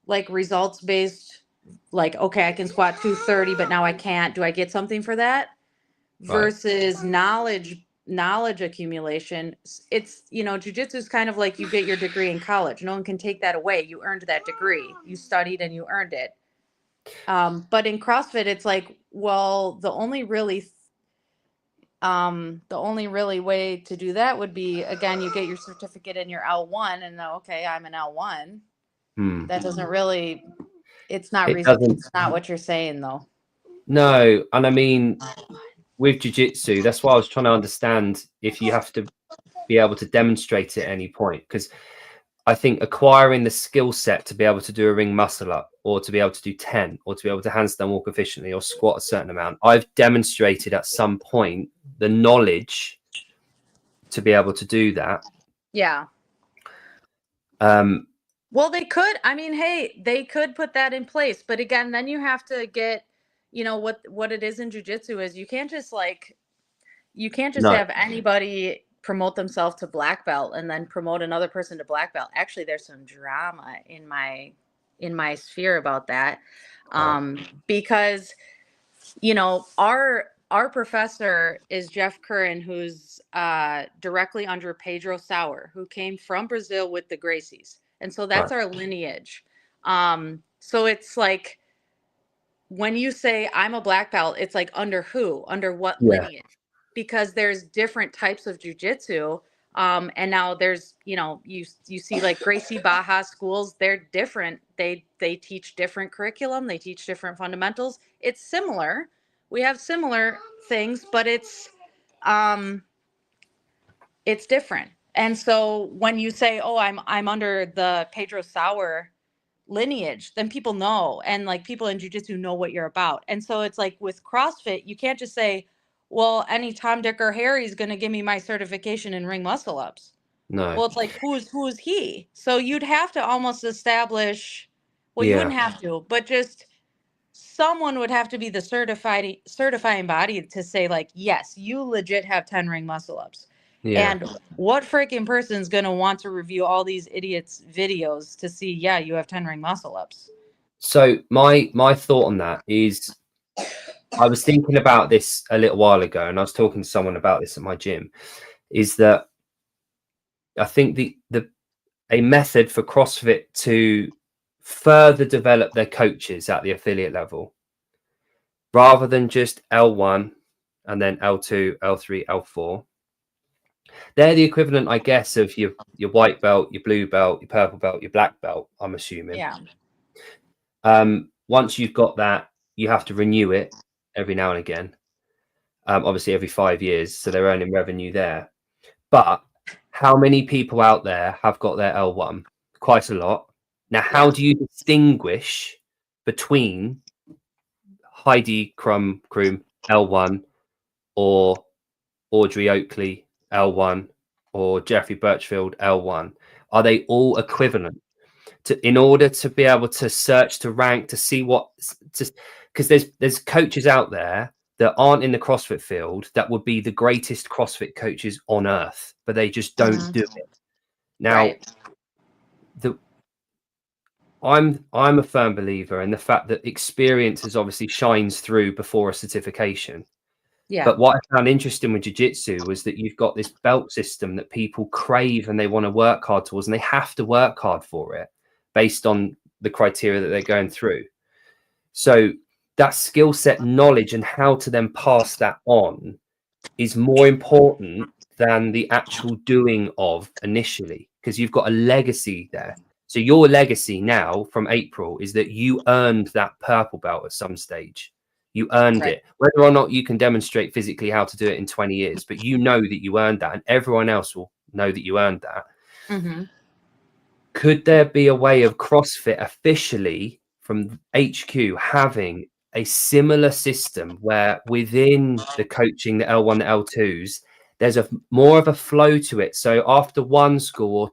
like results based, like, okay, I can squat 230, but now I can't. Do I get something for that? Versus knowledge accumulation. It's, jiu-jitsu is kind of like you get your degree in college. No one can take that away. You earned that degree. You studied and you earned it. But in CrossFit, it's like, well, the only really way to do that would be, again, you get your certificate in your L1 and okay, I'm an L1. That doesn't really, it's not what you're saying, though. No. And I mean, with jiu-jitsu, that's why I was trying to understand if you have to be able to demonstrate it at any point, because I think acquiring the skill set to be able to do a ring muscle up, or to be able to do 10, or to be able to handstand walk efficiently, or squat a certain amount, I've demonstrated at some point the knowledge to be able to do that. Yeah. Well, they could. I mean, hey, they could put that in place, but again, then you have to get, what it is in jiu-jitsu is you can't just No. have anybody promote themselves to black belt and then promote another person to black belt. Actually, there's some drama in my sphere about that. Because our professor is Jeff Curran, who's directly under Pedro Sauer, who came from Brazil with the Gracies. And so that's our lineage. So it's like, when you say I'm a black belt, it's like under who? Under what lineage? Because there's different types of jujitsu. And now there's, you see like Gracie Baja schools, they're different. They teach different curriculum. They teach different fundamentals. It's similar. We have similar things, but it's different. And so when you say, oh, I'm under the Pedro Sauer lineage, then people know, and like people in jiu-jitsu know what you're about. And so it's like with CrossFit, you can't just say, well, any Tom, Dick, or Harry is going to give me my certification in ring muscle ups. No. Well, it's like, who's he? So you'd have to almost establish, well, you wouldn't have to, but just someone would have to be the certifying body to say like, yes, you legit have 10 ring muscle ups. And what freaking person's going to want to review all these idiots' videos to see, yeah, you have 10 ring muscle ups? So my thought on that is, I was thinking about this a little while ago, and I was talking to someone about this at my gym, is that I think a method for CrossFit to further develop their coaches at the affiliate level, rather than just L1 and then L2, L3, L4. They're the equivalent, I guess, of your white belt, your blue belt, your purple belt, your black belt, I'm assuming. Yeah. Once you've got that, you have to renew it every now and again. Obviously every 5 years, so they're earning revenue there. But how many people out there have got their L1? Quite a lot. Now, how do you distinguish between Heidi Crume L1 or Audrey Oakley L1 or Jeffrey Birchfield L1? Are they all equivalent? In order to be able to search, to rank, to see because there's coaches out there that aren't in the CrossFit field that would be the greatest CrossFit coaches on earth, but they just don't do it. Now, I'm a firm believer in the fact that experience is obviously shines through before a certification. Yeah. But what I found interesting with jiu-jitsu was that you've got this belt system that people crave and they want to work hard towards, and they have to work hard for it based on the criteria that they're going through. So that skill set knowledge and how to then pass that on is more important than the actual doing of initially, because you've got a legacy there. So your legacy now from April is that you earned that purple belt at some stage. You earned it, whether or not you can demonstrate physically how to do it in 20 years, but you know that you earned that, and everyone else will know that you earned that. Mm-hmm. Could there be a way of CrossFit officially from HQ having a similar system where within the coaching, the L1, the L2s, there's a more of a flow to it? So after one school or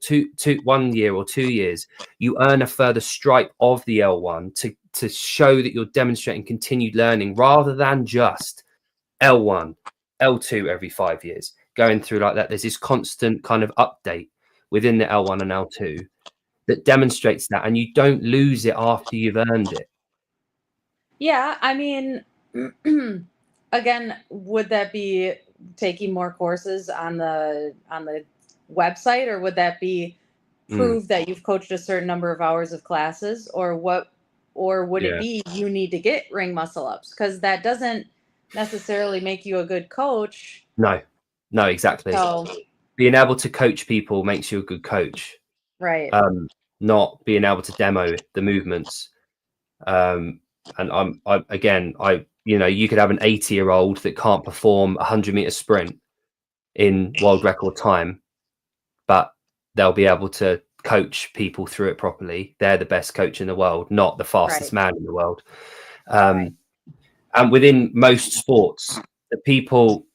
1 year or 2 years, you earn a further stripe of the L1 to show that you're demonstrating continued learning, rather than just L1, L2 every 5 years, going through like that. There's this constant kind of update within the L1 and L2 that demonstrates that, and you don't lose it after you've earned it. Yeah, I mean, again, would that be taking more courses on the website, or would that be prove that you've coached a certain number of hours of classes, or what? Or would it be you need to get ring muscle ups? Because that doesn't necessarily make you a good coach. No, exactly. So, being able to coach people makes you a good coach, right? Not being able to demo the movements. And you could have an 80-year-old that can't perform a 100-meter sprint in world record time, but they'll be able to coach people through it properly. They're the best coach in the world, not the fastest man in the world. And within most sports, the people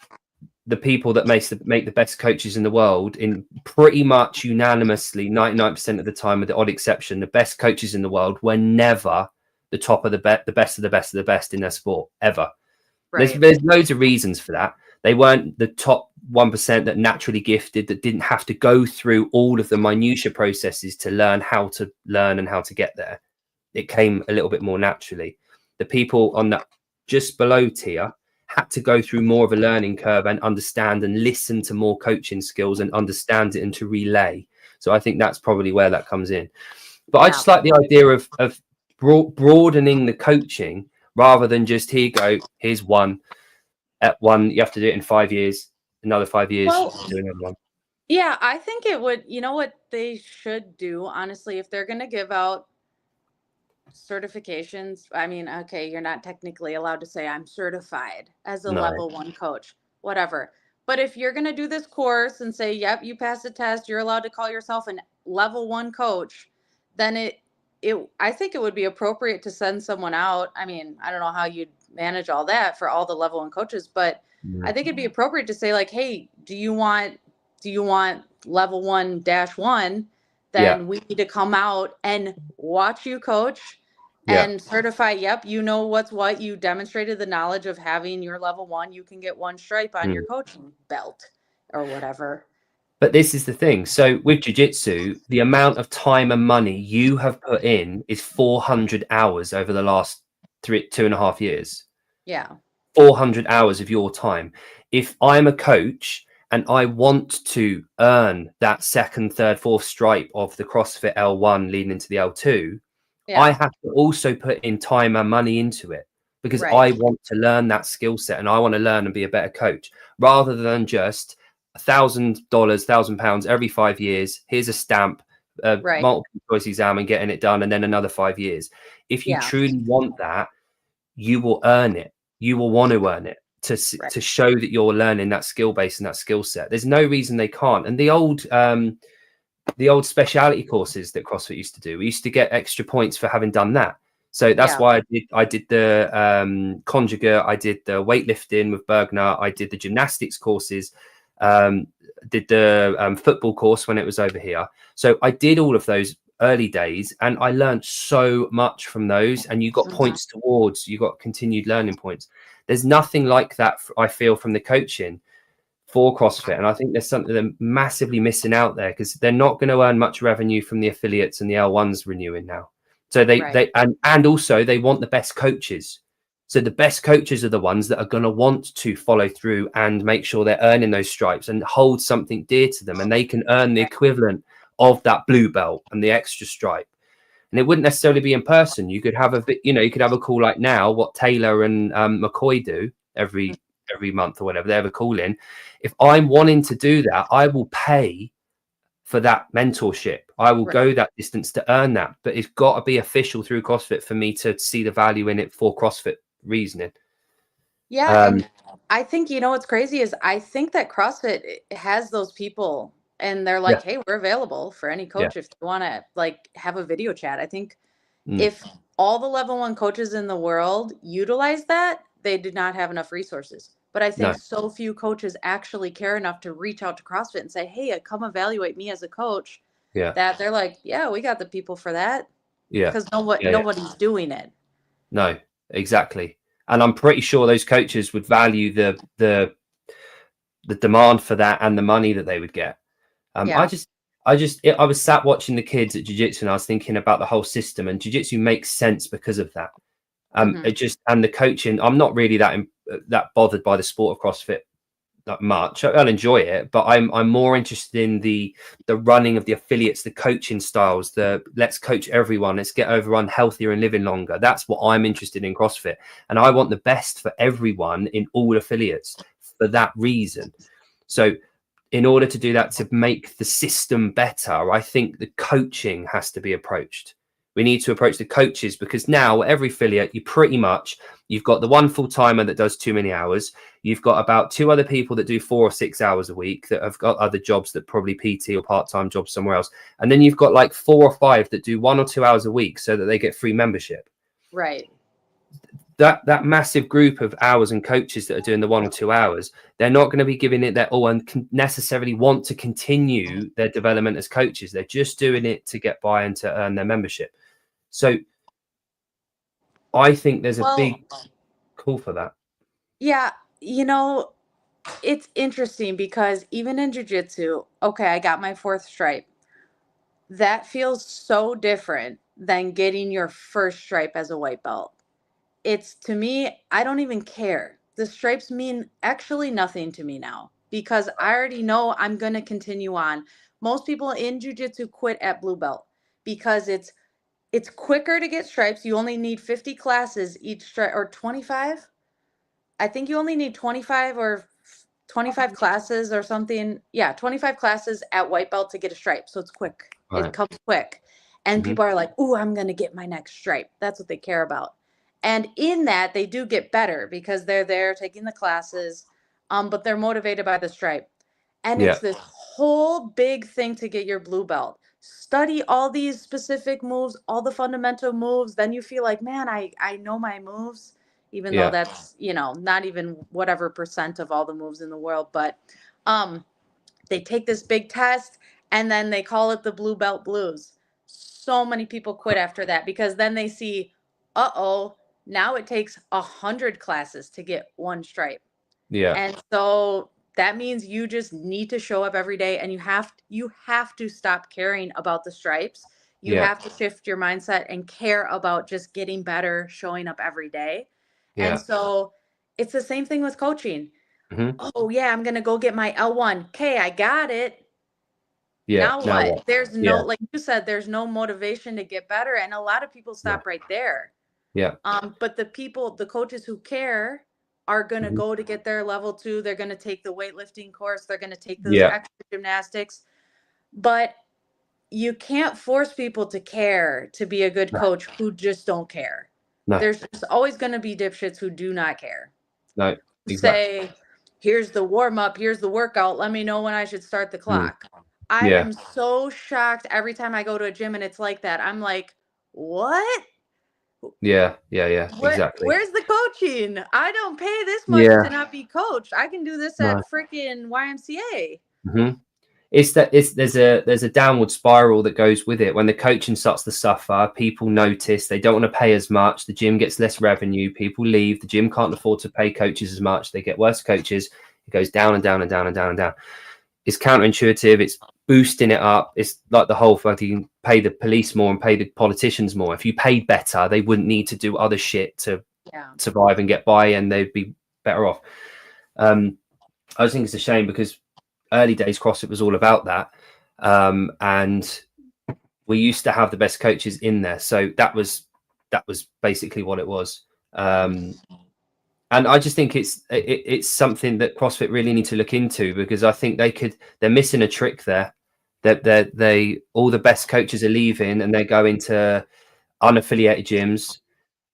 the people that make the best coaches in the world, in pretty much unanimously 99% of the time, with the odd exception, the best coaches in the world were never the top of the best of the best of the best in their sport ever. Right. There's loads of reasons for that. They weren't the top 1% that naturally gifted, that didn't have to go through all of the minutiae processes to learn how to learn and how to get there. It came a little bit more naturally. The people on that just below tier had to go through more of a learning curve and understand and listen to more coaching skills and understand it and to relay. So I think that's probably where that comes in. But I just like the idea of broadening the coaching rather than just, here you go, here's one. At one, you have to do it in 5 years, another 5 years, do another one. Yeah, I think it would, you know what they should do, honestly, if they're going to give out certifications. I mean, okay, you're not technically allowed to say I'm certified as a level 1 coach, whatever. But if you're going to do this course and say, yep, you passed the test, you're allowed to call yourself an level 1 coach, then I think it would be appropriate to send someone out. I mean, I don't know how you'd manage all that for all the level 1 coaches, but I think it'd be appropriate to say, like, hey, do you want level 1-1? Then we need to come out and watch you coach and certify, yep, you know what's what. You demonstrated the knowledge of having your level 1. You can get 1 stripe on your coaching belt or whatever. But this is the thing. So with jiu-jitsu, the amount of time and money you have put in is 400 hours over the last 2.5 years. Yeah. 400 hours of your time. If I'm a coach and I want to earn that 2nd, 3rd, 4th stripe of the CrossFit L1 leading into the L2, I have to also put in time and money into it, because I want to learn that skill set and I want to learn and be a better coach, rather than just $1,000, £1,000 every 5 years. Here's a stamp, multiple choice exam and getting it done, and then another 5 years. If you truly want that, you will earn it. You will want to earn it to show that you're learning that skill base and that skill set. There's no reason they can't. And the old speciality courses that CrossFit used to do, we used to get extra points for having done that. So that's why I did the conjugate, I did the weightlifting with Bergner, I did the gymnastics courses, did the football course when it was over here. So I did all of those early days and I learned so much from those, and you got points towards, you got continued learning points. There's nothing like that, I feel, from the coaching for CrossFit. And I think there's something they're massively missing out there, because they're not going to earn much revenue from the affiliates and the L1s renewing now. So and also they want the best coaches. So the best coaches are the ones that are going to want to follow through and make sure they're earning those stripes and hold something dear to them, and they can earn the equivalent of that blue belt and the extra stripe. And it wouldn't necessarily be in person. You could have you could have a call like now, what Taylor and McCoy do every month or whatever, they have a call in. If I'm wanting to do that, I will pay for that mentorship. I will go that distance to earn that, but it's got to be official through CrossFit for me to see the value in it for CrossFit reasoning. Yeah. And I think, what's crazy is I think that CrossFit has those people, and they're like, hey, we're available for any coach if you want to have a video chat. I think if all the level 1 coaches in the world utilize that, they did not have enough resources. But I think so few coaches actually care enough to reach out to CrossFit and say, hey, come evaluate me as a coach. That they're like, yeah, we got the people for that. Because nobody's doing it. No, exactly. And I'm pretty sure those coaches would value the demand for that and the money that they would get. I was sat watching the kids at jiu-jitsu, and I was thinking about the whole system, and jiu-jitsu makes sense because of that. It just, and the coaching, I'm not really that bothered by the sport of CrossFit that much. I'll enjoy it, but I'm more interested in the running of the affiliates, the coaching styles, let's coach everyone, let's get everyone healthier and living longer. That's what I'm interested in CrossFit, and I want the best for everyone in all affiliates for that reason. So in order to do that, to make the system better, I think the coaching has to be approached. We need to approach the coaches, because now every affiliate, you've got the one full-timer that does too many hours. You've got about 2 other people that do 4 or 6 hours a week that have got other jobs, that probably PT or part-time jobs somewhere else. And then you've got like 4 or 5 that do 1 or 2 hours a week so that they get free membership. Right. that massive group of hours and coaches that are doing the 1 or 2 hours, they're not going to be giving it their all and necessarily want to continue their development as coaches. They're just doing it to get by and to earn their membership. So I think there's a big call for that. Yeah, you know, it's interesting because even in jiu-jitsu, okay, I got my 4th stripe. That feels so different than getting your first stripe as a white belt. It's, to me, I don't even care. The stripes mean actually nothing to me now because I already know I'm going to continue on. Most people in jiu-jitsu quit at blue belt because it's quicker to get stripes. You only need 50 classes each stripe, or 25. I think you only need 25 or 25 classes or something. Yeah, 25 classes at white belt to get a stripe. So it's quick. Right. It comes quick. And people are like, "Ooh, I'm going to get my next stripe." That's what they care about. And in that, they do get better because they're there taking the classes, but they're motivated by the stripe. And Yeah. it's this whole big thing to get your blue belt. Study all these specific moves, all the fundamental moves. Then you feel like, man, I know my moves, even though that's, not even whatever percent of all the moves in the world. But they take this big test and then they call it the blue belt blues. So many people quit after that because then they see, now it takes 100 classes to get one stripe. Yeah. And so that means you just need to show up every day, and you have to stop caring about the stripes. You have to shift your mindset and care about just getting better, showing up every day. And so it's the same thing with coaching. Oh yeah, I'm going to go get my L1. Okay, I got it. Now what? There's no, like you said, there's no motivation to get better. And a lot of people stop right there. Yeah. But the coaches who care are going to go to get their level 2. They're going to take the weightlifting course. They're going to take those extra gymnastics. But you can't force people to care to be a good coach who just don't care. No. There's just always going to be dipshits who do not care. No, exactly. Say, here's the warm up, here's the workout. Let me know when I should start the clock. I am so shocked every time I go to a gym and it's like that. I'm like, what? Yeah. Exactly. Where's the coaching? I don't pay this much to not be coached. I can do this at freaking YMCA. There's a downward spiral that goes with it. When the coaching starts to suffer, people notice they don't want to pay as much. The gym gets less revenue. People leave. The gym can't afford to pay coaches as much. They get worse coaches. It goes down and down and down and down and down. It's counterintuitive. It's boosting it up. It's like the whole fucking pay the police more and pay the politicians more. If you paid better, they wouldn't need to do other shit to survive and get by, and they'd be better off. I just think it's a shame because early days CrossFit was all about that, and we used to have the best coaches in there. So that was basically what it was. And I just think it's something that CrossFit really need to look into, because I think they're missing a trick there. That they all the best coaches are leaving and they're going to unaffiliated gyms,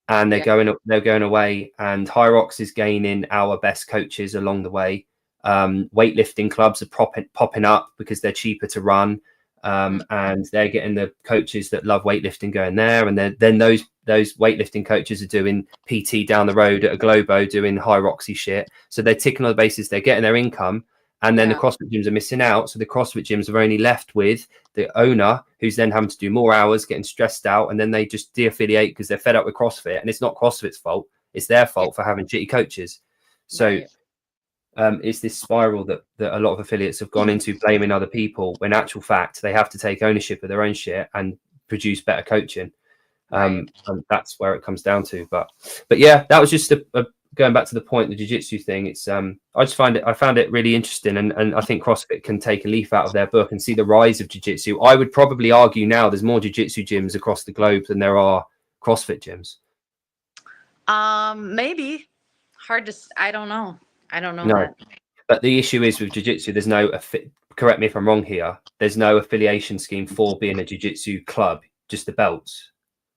and they're going away. And Hyrox is gaining our best coaches along the way. Weightlifting clubs are popping up because they're cheaper to run, and they're getting the coaches that love weightlifting going there, and then those weightlifting coaches are doing PT down the road at a Globo doing Hyroxy shit. So they're ticking on the basis, they're getting their income, and then the CrossFit gyms are missing out. So the CrossFit gyms are only left with the owner, who's then having to do more hours, getting stressed out, and then they just de-affiliate because they're fed up with CrossFit. And it's not CrossFit's fault, it's their fault for having shitty coaches. So it's this spiral that a lot of affiliates have gone into, blaming other people, when actual fact they have to take ownership of their own shit and produce better coaching. And that's where it comes down to. But yeah, that was just going back to the point, the jiu-jitsu thing. It's I found it really interesting, and I think CrossFit can take a leaf out of their book and see the rise of jiu-jitsu. I would probably argue now there's more jiu-jitsu gyms across the globe than there are CrossFit gyms. Maybe. Hard to, I don't know. No, that. But the issue is with jiu-jitsu, there's no, correct me if I'm wrong here, there's no affiliation scheme for being a jiu-jitsu club, just the belts.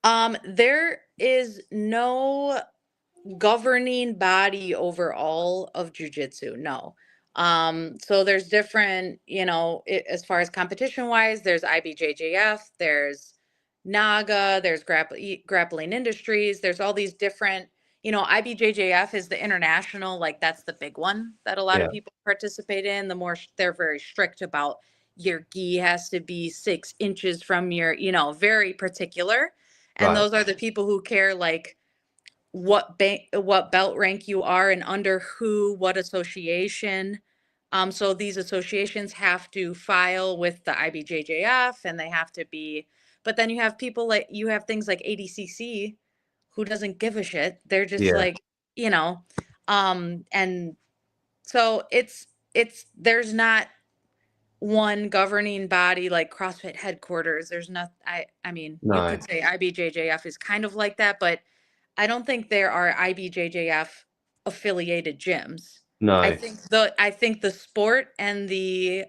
There is no governing body over all of jiu-jitsu. No. So there's different, as far as competition wise, there's IBJJF, there's NAGA, there's grappling industries, there's all these different, IBJJF is the international, like that's the big one that a lot of people participate in. The more they're very strict about your gi has to be 6 inches from your, very particular. And those are the people who care like what belt rank you are and under what association. So these associations have to file with the IBJJF and they have to be, but then you have people like, you have things like ADCC who doesn't give a shit. They're just like, and so there's not one governing body like CrossFit headquarters. There's not, I mean, you could say IBJJF is kind of like that, but I don't think there are IBJJF affiliated gyms. No. I think the sport and the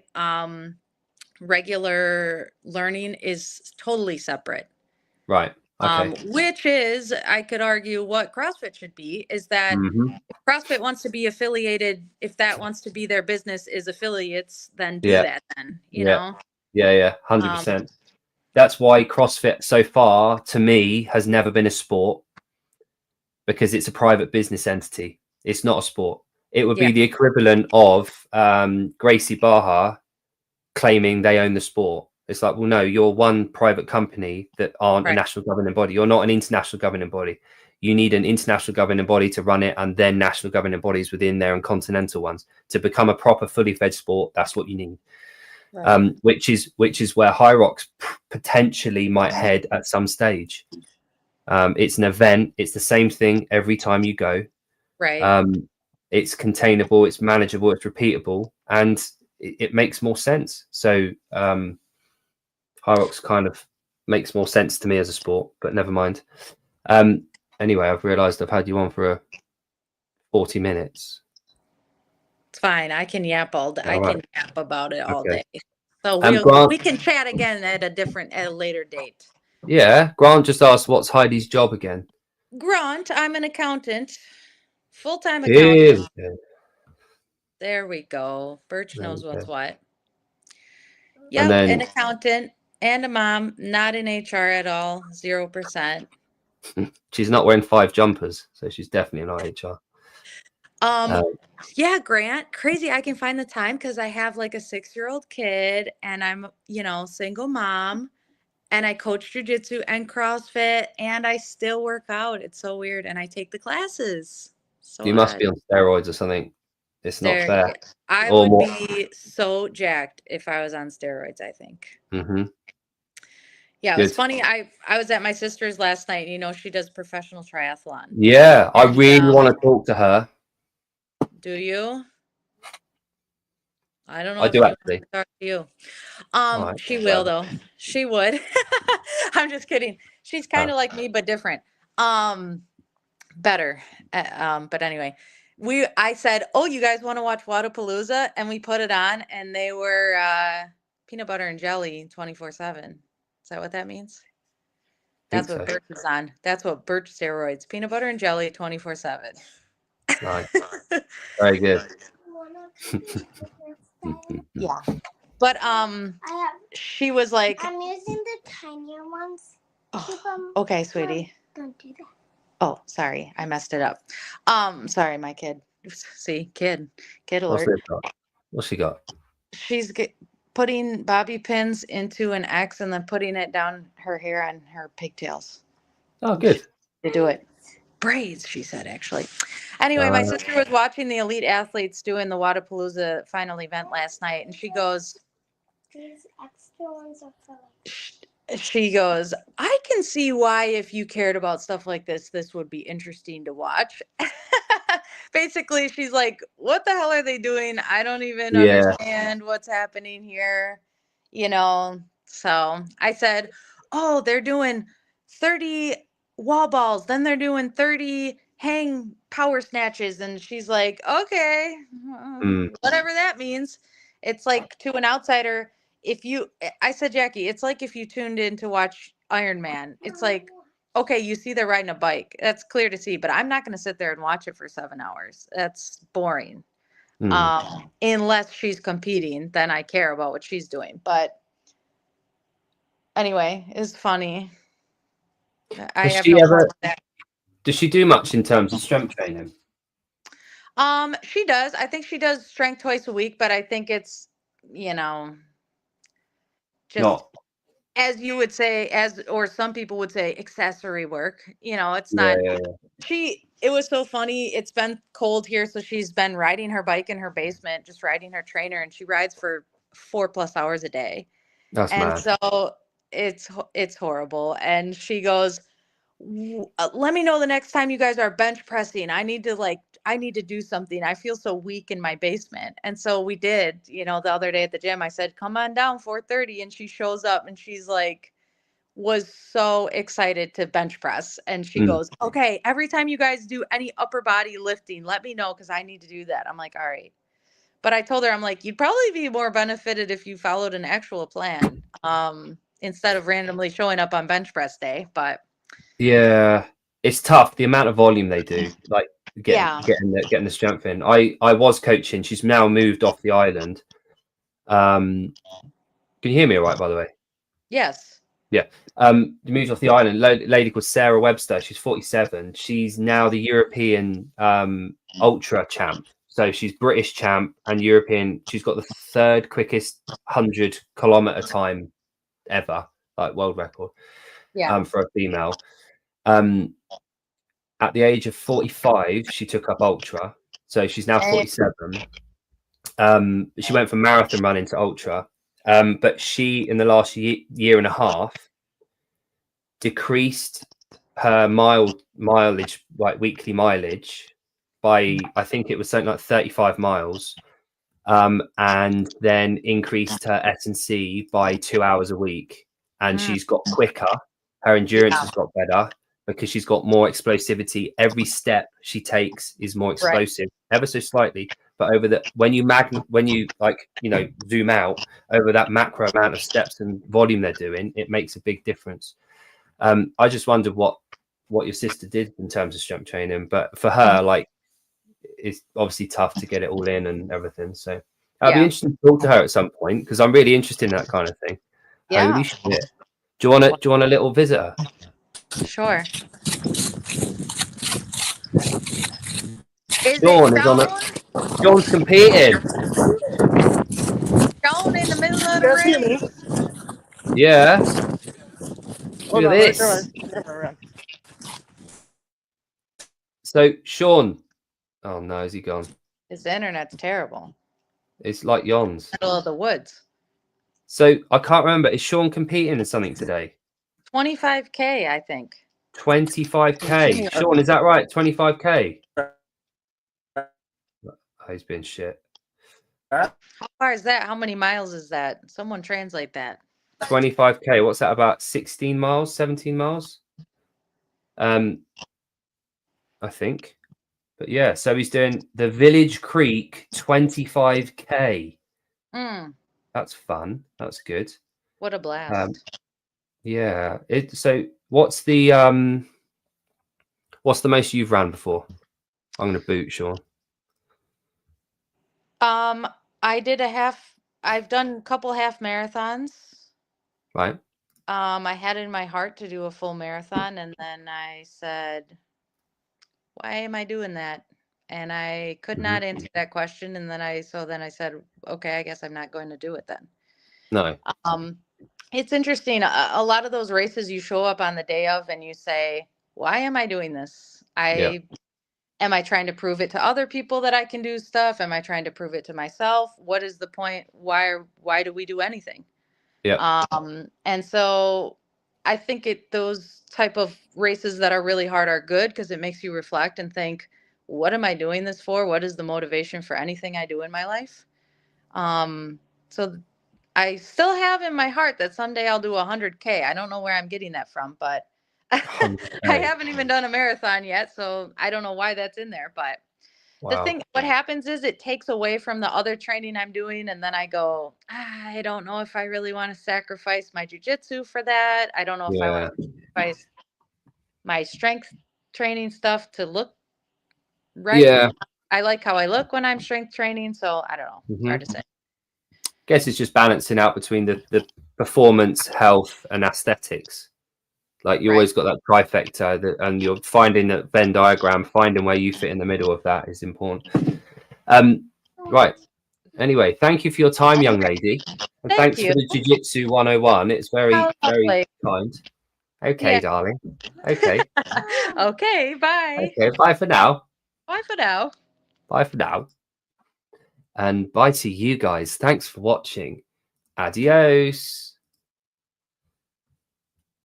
regular learning is totally separate. Right. Okay. Which is, I could argue, what CrossFit should be, is that if CrossFit wants to be affiliated, if that wants to be their business is affiliates, then do that then, you know? Yeah, 100%. That's why CrossFit so far, to me, has never been a sport, because it's a private business entity. It's not a sport. It would be the equivalent of Gracie Barra claiming they own the sport. It's like, well, no, you're one private company that aren't a national governing body. You're not an international governing body. You need an international governing body to run it, and then national governing bodies within there and continental ones to become a proper fully fledged sport. That's what you need. Right. Which is where Hyrox potentially might head at some stage. It's an event. It's the same thing every time you go. Right. It's containable. It's manageable. It's repeatable, and it makes more sense. So Hyrox kind of makes more sense to me as a sport, but never mind. Anyway, I've realized I've had you on for 40 minutes. It's fine. I can yap all day. I can yap about it all day. So we can chat again at a later date. Yeah. Grant just asked, what's Heidi's job again? Grant, I'm an accountant. Full-time accountant. There we go. Birch knows what's what. Yep, an accountant and a mom, not in HR at all, 0%. She's not wearing 5 jumpers, so she's definitely not HR. Yeah, Grant, crazy. I can find the time because I have like a 6-year-old kid and I'm, single mom, and I coach jujitsu and CrossFit and I still work out. It's so weird. And I take the classes. So you must be on steroids or something. It's not fair. I would be so jacked if I was on steroids, I think. Yeah, it was funny. I was at my sister's last night. She does professional triathlon. Yeah, I really want to talk to her. Do you? I don't know. I do actually. Talk to you. She will though. She would. I'm just kidding. She's kind of like me, but different. Better. But anyway, I said, "Oh, you guys want to watch Wadapalooza?" And we put it on, and they were peanut butter and jelly 24/7. Is that what that means? That's what Birch is on. That's what Birch steroids. Peanut butter and jelly 24/7. Nice. Very good. Yeah. But she was like, I'm using the tinier ones. Oh, okay, sweetie. Don't do that. Oh, sorry. I messed it up. Sorry, my kid. See, kid alert. What's she got? She's putting bobby pins into an X and then putting it down her hair on her pigtails. Oh, good. To do it. Braids, she said, actually. Anyway, my sister was watching the elite athletes doing the Wadapalooza final event last night, and she goes, these extra ones are for she goes, I can see why if you cared about stuff like this would be interesting to watch. Basically, she's like, what the hell are they doing? I don't even understand what's happening here. So I said, oh, they're doing 30 wall balls. Then they're doing 30 hang power snatches. And she's like, okay, whatever that means. It's like, to an outsider, I said, Jackie, it's like if you tuned in to watch Iron Man. It's like, okay, you see they're riding a bike. That's clear to see, but I'm not going to sit there and watch it for 7 hours. That's boring. Unless she's competing, then I care about what she's doing. But anyway, it's funny. I have no problem with that. Does she do much in terms of strength training? She does. I think she does strength twice a week, but I think it's, you know, just Not. as you would say, or some people would say, accessory work. You know, it's Yeah, not. yeah, It was so funny. It's been cold here, so she's been riding her bike in her basement, just riding her trainer, and she rides for 4+ hours a day. that's And mad. so it's horrible. And she goes, let me know the next time you guys are bench pressing. I need to do something. I feel so weak in my basement. And so we did, you know, the other day at the gym, I said, come on down 4:30. And she shows up and she's like, was so excited to bench press. And she goes, okay, every time you guys do any upper body lifting, let me know, because I need to do that. I'm like, all right. But I told her, I'm like, you'd probably be more benefited if you followed an actual plan, instead of randomly showing up on bench press day. But Yeah, it's tough. The amount of volume they do, like yeah, getting the strength in. I was coaching. She's now moved off the island. Can you hear me all right, by the way? yes. Yeah. Moved off the island. Lady called Sarah Webster. She's 47. She's now the European ultra champ. So she's British champ and European. She's got the third quickest 100-kilometer time ever, like world record. Yeah. For a female. At the age of 45, she took up ultra. So she's now 47. She went from marathon running to ultra. But she, in the last year and a half, decreased her mileage, like weekly mileage, by, I think it was something like 35 miles, and then increased her S&C by 2 hours a week. And she's got quicker. Her endurance has got better because she's got more explosivity. Every step she takes is more explosive, ever so slightly. But over the when you like, you know, zoom out over that macro amount of steps and volume they're doing, it makes a big difference. I just wondered what your sister did in terms of strength training, but for her, like, it's obviously tough to get it all in and everything. So I'd be interested to talk to her at some point, because I'm really interested in that kind of thing. Yeah. Holy shit! Do you want a little visitor? Sure. Sean is on it. Sean's competing. Sean in the middle of the race. Yeah. Look at this. So Sean, oh no, is he gone? His internet's terrible. It's like Jon's. Middle of the woods. So I can't remember. Is Sean competing in something today? 25K, I think. 25K. Sean, is that right? 25K. Oh, he's been shit. How far is that? How many miles is that? Someone translate that. 25K. What's that, about 16 miles, 17 miles? I think. But yeah, so he's doing the Village Creek 25K. That's fun. That's good. What a blast. Yeah. So what's the most you've ran before? I'm gonna boot Sean. I did I've done a couple half marathons. Right. I had in my heart to do a full marathon, and then I said, why am I doing that? And I could not answer that question. And then I said, okay, I guess I'm not going to do it then. No. It's interesting. A lot of those races, you show up on the day of and you say, why am I doing this? Am I trying to prove it to other people that I can do stuff? Am I trying to prove it to myself? What is the point? Why do we do anything? Yeah. And so I think those type of races that are really hard are good, because it makes you reflect and think, what am I doing this for? What is the motivation for anything I do in my life? So I still have in my heart that someday I'll do 100K. I don't know where I'm getting that from, but I haven't even done a marathon yet, so I don't know why that's in there. But the thing, what happens is it takes away from the other training I'm doing, and then I go, I don't know if I really want to sacrifice my jujitsu for that. I don't know if I want to sacrifice my strength training stuff to look right. Yeah. I like how I look when I'm strength training, so I don't know. It's hard to say. Guess it's just balancing out between the performance, health, and aesthetics. Like you Right. always got that trifecta, and you're finding that Venn diagram, finding where you fit in the middle of that is important. Right. Anyway, thank you for your time, young lady. And Thank thanks you. for the Jiu-Jitsu 101. It's very, How very lovely. kind. Okay, Yeah. darling. Okay. Okay, bye. Okay. Bye for now. Bye for now. Bye for now. And bye to you guys. Thanks for watching. Adios.